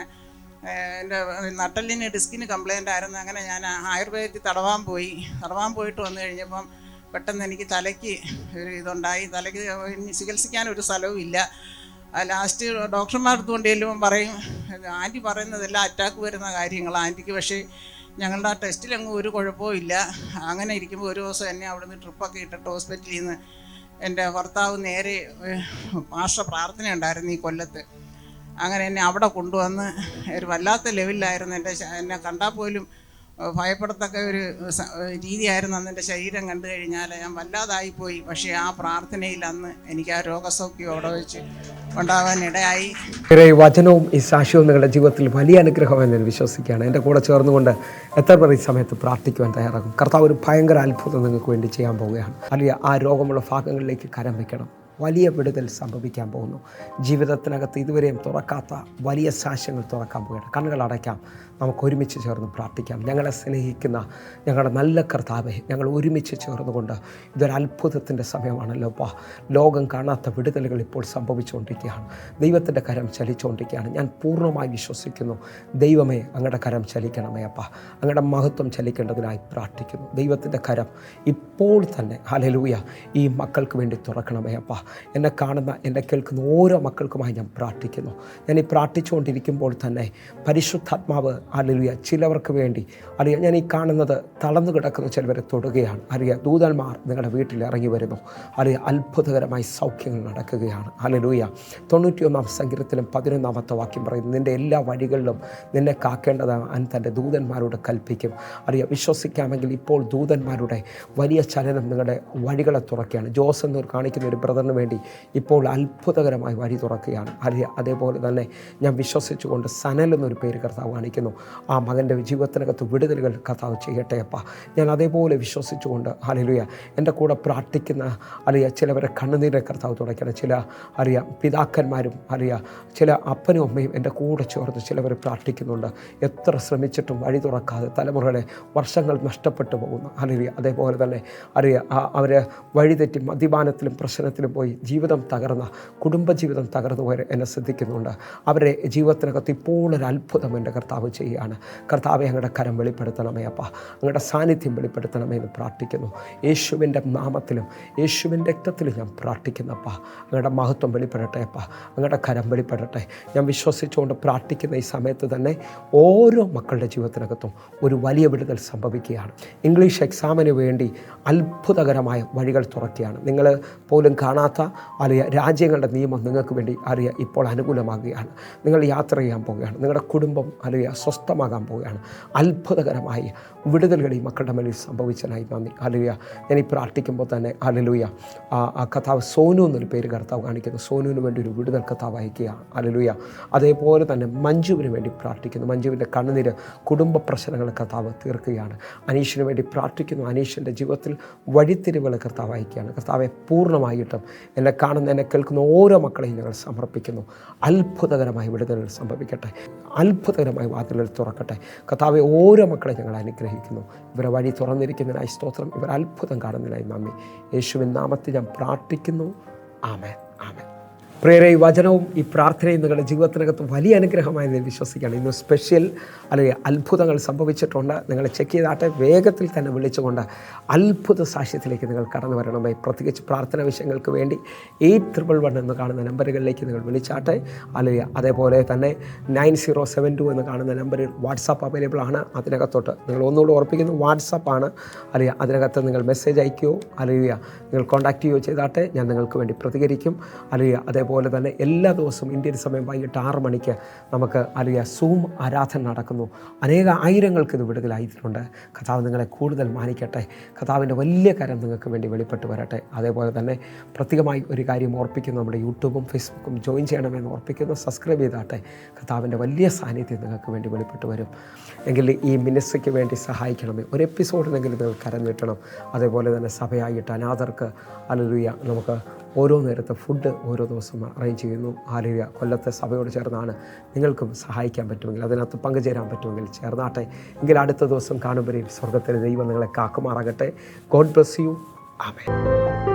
എൻ്റെ നട്ടലിന് ഡിസ്കിന് കംപ്ലയിൻ്റ് ആയിരുന്നു. അങ്ങനെ ഞാൻ ആയുർവേദത്തിൽ തടവാൻ പോയിട്ട് വന്നു കഴിഞ്ഞപ്പം പെട്ടെന്ന് എനിക്ക് തലയ്ക്ക് ഒരു ഇതുണ്ടായി. തലയ്ക്ക് ചികിത്സിക്കാനൊരു സ്ഥലവും ഇല്ല. ലാസ്റ്റ് ഡോക്ടർമാർ അടുത്തുകൊണ്ട് ചെല്ലുമ്പം പറയും, ആൻറ്റി പറയുന്നതെല്ലാം അറ്റാക്ക് വരുന്ന കാര്യങ്ങളാണ് ആൻറ്റിക്ക്. പക്ഷേ ഞങ്ങളുടെ ആ ടെസ്റ്റിലങ്ങ് ഒരു കുഴപ്പവും ഇല്ല. അങ്ങനെ ഇരിക്കുമ്പോൾ ഒരു ദിവസം എന്നെ അവിടുന്ന് ട്രിപ്പൊക്കെ ഇട്ടിട്ട് ഹോസ്പിറ്റലിൽ നിന്ന് എൻ്റെ ഭർത്താവ് നേരെ മാഷ പ്രാർത്ഥന ഉണ്ടായിരുന്നു ഈ കൊല്ലത്ത്. അങ്ങനെ എന്നെ അവിടെ കൊണ്ടുവന്ന് ഒരു വല്ലാത്ത ലെവലിലായിരുന്നു. എന്നെ കണ്ടാൽ പോലും ഭയപ്പെടത്തക്ക ഒരു രീതിയായിരുന്നു അന്ന് എൻ്റെ ശരീരം കണ്ടു കഴിഞ്ഞാൽ. ഞാൻ വല്ലാതായിപ്പോയി. പക്ഷേ ആ പ്രാർത്ഥനയിൽ അന്ന് എനിക്ക് ആ രോഗസൗഖ്യം അവിടെ വെച്ച് ഉണ്ടാകാനിടയായി. വചനവും ഈ സാക്ഷ്യവും നിങ്ങളുടെ ജീവിതത്തിൽ വലിയ അനുഗ്രഹമെന്ന് ഞാൻ വിശ്വസിക്കുകയാണ്. എൻ്റെ കൂടെ ചേർന്നുകൊണ്ട് എത്ര പേർ ഈ സമയത്ത് പ്രാർത്ഥിക്കുവാൻ തയ്യാറാകും? കർത്താവ് ഒരു ഭയങ്കര അത്ഭുതം നിങ്ങൾക്ക് വേണ്ടി ചെയ്യാൻ പോവുകയാണ്. അല്ലെങ്കിൽ ആ രോഗമുള്ള ഭാഗങ്ങളിലേക്ക് കരം വയ്ക്കണം. വലിയ വിടുതൽ സംഭവിക്കാൻ പോകുന്നു. ജീവിതത്തിനകത്ത് ഇതുവരെയും തുറക്കാത്ത വലിയ സാക്ഷ്യങ്ങൾ തുറക്കാൻ പോവുകയാണ്. കണ്ണുകൾ അടയ്ക്കാം, നമുക്ക് ഒരുമിച്ച് ചേർന്ന് പ്രാർത്ഥിക്കാം. ഞങ്ങളെ സ്നേഹിക്കുന്ന ഞങ്ങളുടെ നല്ല കർത്താവെ, ഞങ്ങൾ ഒരുമിച്ച് ചേർന്നുകൊണ്ട് ഇതൊരു അത്ഭുതത്തിൻ്റെ സമയമാണല്ലോ അപ്പാ. ലോകം കാണാത്ത വിടുതലുകൾ ഇപ്പോൾ സംഭവിച്ചുകൊണ്ടിരിക്കുകയാണ്. ദൈവത്തിൻ്റെ കരം ചലിച്ചുകൊണ്ടിരിക്കുകയാണ്. ഞാൻ പൂർണ്ണമായി വിശ്വസിക്കുന്നു. ദൈവമേ, അങ്ങയുടെ കരം ചലിക്കണമേ അപ്പാ. അങ്ങയുടെ മഹത്വം ചലിക്കേണ്ടതിനായി പ്രാർത്ഥിക്കുന്നു. ദൈവത്തിൻ്റെ കരം ഇപ്പോൾ തന്നെ ഹല്ലേലൂയ ഈ മക്കൾക്ക് വേണ്ടി തുറക്കണമേ അപ്പാ. എന്നെ കാണുന്ന, എന്നെ കേൾക്കുന്ന ഓരോ മക്കൾക്കുമായി ഞാൻ പ്രാർത്ഥിക്കുന്നു. ഞാൻ ഈ പ്രാർത്ഥിച്ചുകൊണ്ടിരിക്കുമ്പോൾ തന്നെ പരിശുദ്ധാത്മാവ് ഹല്ലേലൂയ ചിലവർക്ക് വേണ്ടി അറിയാം. ഞാൻ ഈ കാണുന്നത് തളർന്നു കിടക്കുന്ന ചിലവരെ തൊടുകയാണ്. അറിയാം, ദൂതന്മാർ നിങ്ങളുടെ വീട്ടിൽ ഇറങ്ങി വരുന്നു. അറിയാം, അത്ഭുതകരമായി സൗഖ്യങ്ങൾ നടക്കുകയാണ്. ഹല്ലേലൂയ. 91-ാം സങ്കീർത്തനം 11-ാമത്തെ വാക്യം പറയുന്നു, നിൻ്റെ എല്ലാ വഴികളിലും നിന്നെ കാക്കേണ്ടതാണ് തൻ്റെ ദൂതന്മാരോട് കൽപ്പിക്കും. അറിയാം, വിശ്വസിക്കാമെങ്കിൽ ഇപ്പോൾ ദൂതന്മാരുടെ വലിയ ചലനം നിങ്ങളുടെ വഴികളെ തുറക്കുകയാണ്. ജോസ് എന്നൊരു കാണിക്കുന്ന ഒരു ബ്രദറിന് വേണ്ടി ഇപ്പോൾ അത്ഭുതകരമായി വഴി തുറക്കുകയാണ്. അറിയാം, അതേപോലെ തന്നെ ഞാൻ വിശ്വസിച്ചുകൊണ്ട് സനൽ എന്നൊരു പേര് കർത്താവ് കാണിക്കുന്നു. ആ മകൻ്റെ ജീവിതത്തിനകത്ത് വിടുതലുകൾ കർത്താവ് ചെയ്യട്ടെ അപ്പ. ഞാൻ അതേപോലെ വിശ്വസിച്ചുകൊണ്ട് ഹല്ലേലൂയ എൻ്റെ കൂടെ പ്രാർത്ഥിക്കുന്ന ചിലവരെ കണ്ണുനീരെ കർത്താവ് തുടയ്ക്കണം. ചില പിതാക്കന്മാരും ചില അപ്പനും അമ്മയും എൻ്റെ കൂടെ ചേർന്ന് ചിലവർ പ്രാർത്ഥിക്കുന്നുണ്ട്. എത്ര ശ്രമിച്ചിട്ടും വഴി തുറക്കാതെ തലമുറകളെ വർഷങ്ങൾ നഷ്ടപ്പെട്ടു പോകുന്നു. ഹല്ലേലൂയ. അതേപോലെ തന്നെ അവർ വഴിതെറ്റി മദ്യപാനത്തിലും പ്രശ്നത്തിലും പോയി ജീവിതം തകർന്ന, കുടുംബജീവിതം തകർന്നു പോയി എന്നെ ശ്രദ്ധിക്കുന്നുണ്ട്. അവരുടെ ജീവിതത്തിനകത്ത് ഇപ്പോൾ ഒരു അത്ഭുതം എൻ്റെ കർത്താവ് ചെയ്യുകയാണ്. കർത്താവെ, അങ്ങയുടെ കരം വെളിപ്പെടുത്തണമേ അപ്പ. അങ്ങയുടെ സാന്നിധ്യം വെളിപ്പെടുത്തണമേ എന്ന് പ്രാർത്ഥിക്കുന്നു. യേശുവിൻ്റെ നാമത്തിലും യേശുവിൻ്റെ രക്തത്തിലും ഞാൻ പ്രാർത്ഥിക്കുന്നപ്പ. അങ്ങയുടെ മഹത്വം വെളിപ്പെടട്ടെ അപ്പ. അങ്ങയുടെ കരം വെളിപ്പെടട്ടെ. ഞാൻ വിശ്വസിച്ചുകൊണ്ട് പ്രാർത്ഥിക്കുന്ന ഈ സമയത്ത് തന്നെ ഓരോ മക്കളുടെ ജീവിതത്തിനകത്തും ഒരു വലിയ വിടുതൽ സംഭവിക്കുകയാണ്. ഇംഗ്ലീഷ് എക്സാമിന് വേണ്ടി അത്ഭുതകരമായ വഴികൾ തുറക്കുകയാണ്. നിങ്ങൾ പോലും കാണാത്ത അറിയാത്ത രാജ്യങ്ങളുടെ നിയമം നിങ്ങൾക്ക് വേണ്ടി ഇപ്പോൾ അനുകൂലമാകുകയാണ്. നിങ്ങൾ യാത്ര ചെയ്യാൻ പോവുകയാണ്. നിങ്ങളുടെ കുടുംബം സ്വസ്ഥമാകാൻ പോവുകയാണ്. അത്ഭുതകരമായി വിടുതലുകൾ ഈ മക്കളുടെ മേലിൽ സംഭവിച്ചതിനായി നന്ദി. ഞാൻ ഈ പ്രാർത്ഥിക്കുമ്പോൾ തന്നെ കർത്താവ് സോനു എന്നൊരു പേര് കർത്താവ് കാണിക്കുന്നു. സോനുവിന് വേണ്ടി ഒരു വിടുതൽ കർത്താവ് അയക്കുക. അതേപോലെ തന്നെ മഞ്ജുവിന് വേണ്ടി പ്രാർത്ഥിക്കുന്നു. മഞ്ജുവിൻ്റെ കണ്ണുനീര് കുടുംബ പ്രശ്നങ്ങൾ കർത്താവ് തീർക്കുകയാണ്. അനീഷിന് വേണ്ടി പ്രാർത്ഥിക്കുന്നു. അനീഷിൻ്റെ ജീവിതത്തിൽ വഴിത്തിരിവുകൾ കർത്താവ് അയക്കുകയാണ്. കർത്താവെ പൂർണ്ണമായിട്ടും എന്നെ കാണുന്ന എന്നെ കേൾക്കുന്ന ഓരോ മക്കളെയും ഞങ്ങൾ സമർപ്പിക്കുന്നു. അത്ഭുതകരമായി വിടുതലുകൾ സംഭവിക്കട്ടെ. അത്ഭുതകരമായി വാതിലുകൾ തുറക്കട്ടെ. കർത്താവെ ഓരോ മക്കളെ ഞങ്ങൾ അനുഗ്രഹിക്കുന്നു. ഇവരെ വഴി തുറന്നിരിക്കുന്നതിനായി സ്തോത്രം. ഇവർ അത്ഭുതം കാണുന്നതിനായി നന്ദി. യേശുവിൻ നാമത്തിൽ ഞാൻ പ്രാർത്ഥിക്കുന്നു. ആമേൻ, ആമേൻ. പ്രിയരെ, ഈ വചനവും ഈ പ്രാർത്ഥനയും നിങ്ങളുടെ ജീവിതത്തിനകത്ത് വലിയ അനുഗ്രഹമായി ഞാൻ വിശ്വസിക്കുകയാണ്. ഇന്ന് സ്പെഷ്യൽ അത്ഭുതങ്ങൾ സംഭവിച്ചിട്ടുണ്ട്. നിങ്ങൾ ചെക്ക് ചെയ്താട്ടെ. വേഗത്തിൽ തന്നെ വിളിച്ചുകൊണ്ട് അത്ഭുത സാക്ഷ്യത്തിലേക്ക് നിങ്ങൾ കടന്നു വരണമേ. പ്രത്യേകിച്ച് പ്രാർത്ഥന വിഷയങ്ങൾക്ക് വേണ്ടി 811 എന്ന് കാണുന്ന നമ്പറുകളിലേക്ക് നിങ്ങൾ വിളിച്ചാട്ടെ. അതേപോലെ തന്നെ 9072 എന്ന് കാണുന്ന നമ്പറിൽ വാട്സാപ്പ് അവൈലബിൾ ആണ്. അതിനകത്തോട്ട് നിങ്ങൾ ഒന്നുകൂടി ഓർപ്പിക്കുന്നു, വാട്സാപ്പാണ്. അതിനകത്ത് നിങ്ങൾ മെസ്സേജ് അയക്കുകയോ നിങ്ങൾ കോൺടാക്ട് ചെയ്യുകയോ ചെയ്താട്ടെ. ഞാൻ നിങ്ങൾക്ക് വേണ്ടി പ്രതികരിക്കും. അതേപോലെ തന്നെ എല്ലാ ദിവസവും ഇന്ത്യൻ സമയം വൈകിട്ട് 6 മണിക്ക് നമുക്ക് സൂം ആരാധന നടക്കുന്നു. ആയിരങ്ങൾക്ക് ഇത് വിടുതലായിട്ടുണ്ട്. കർത്താവ് നിങ്ങളെ കൂടുതൽ മാനിക്കട്ടെ. കർത്താവിൻ്റെ വലിയ കരം നിങ്ങൾക്ക് വേണ്ടി വെളിപ്പെട്ട് വരട്ടെ. അതേപോലെ തന്നെ പ്രത്യേകമായി ഒരു കാര്യം ഓർപ്പിക്കുന്നു, നമ്മുടെ യൂട്യൂബും ഫേസ്ബുക്കും ജോയിൻ ചെയ്യണമെന്ന് ഓർപ്പിക്കുന്നു. സബ്സ്ക്രൈബ് ചെയ്താട്ടെ. കർത്താവിൻ്റെ വലിയ സാന്നിധ്യം നിങ്ങൾക്ക് വേണ്ടി വെളിപ്പെട്ട് വരും. എങ്കിൽ ഈ മിനിസ്ട്രിക്ക് വേണ്ടി സഹായിക്കണമേ. ഒരു എപ്പിസോഡിനെങ്കിലും നിങ്ങൾ കരം നീട്ടണം. അതേപോലെ തന്നെ സഭയായിട്ട് അനാഥർക്ക് നമുക്ക് ഓരോ നേരത്തെ ഫുഡ് ഓരോ ദിവസം അറേഞ്ച് ചെയ്യുന്നു. കൊല്ലത്തെ സഭയോട് ചേർന്നാണ്. നിങ്ങൾക്കും സഹായിക്കാൻ പറ്റുമെങ്കിൽ, അതിനകത്ത് പങ്കുചേരാൻ പറ്റുമെങ്കിൽ ചേർന്നാട്ടെ. എങ്കിൽ അടുത്ത ദിവസം കാണുമ്പോഴേ സ്വർഗ്ഗത്തിലെ ദൈവം നിങ്ങളെ കാക്കുമാറാകട്ടെ. God bless you. ആമേൻ.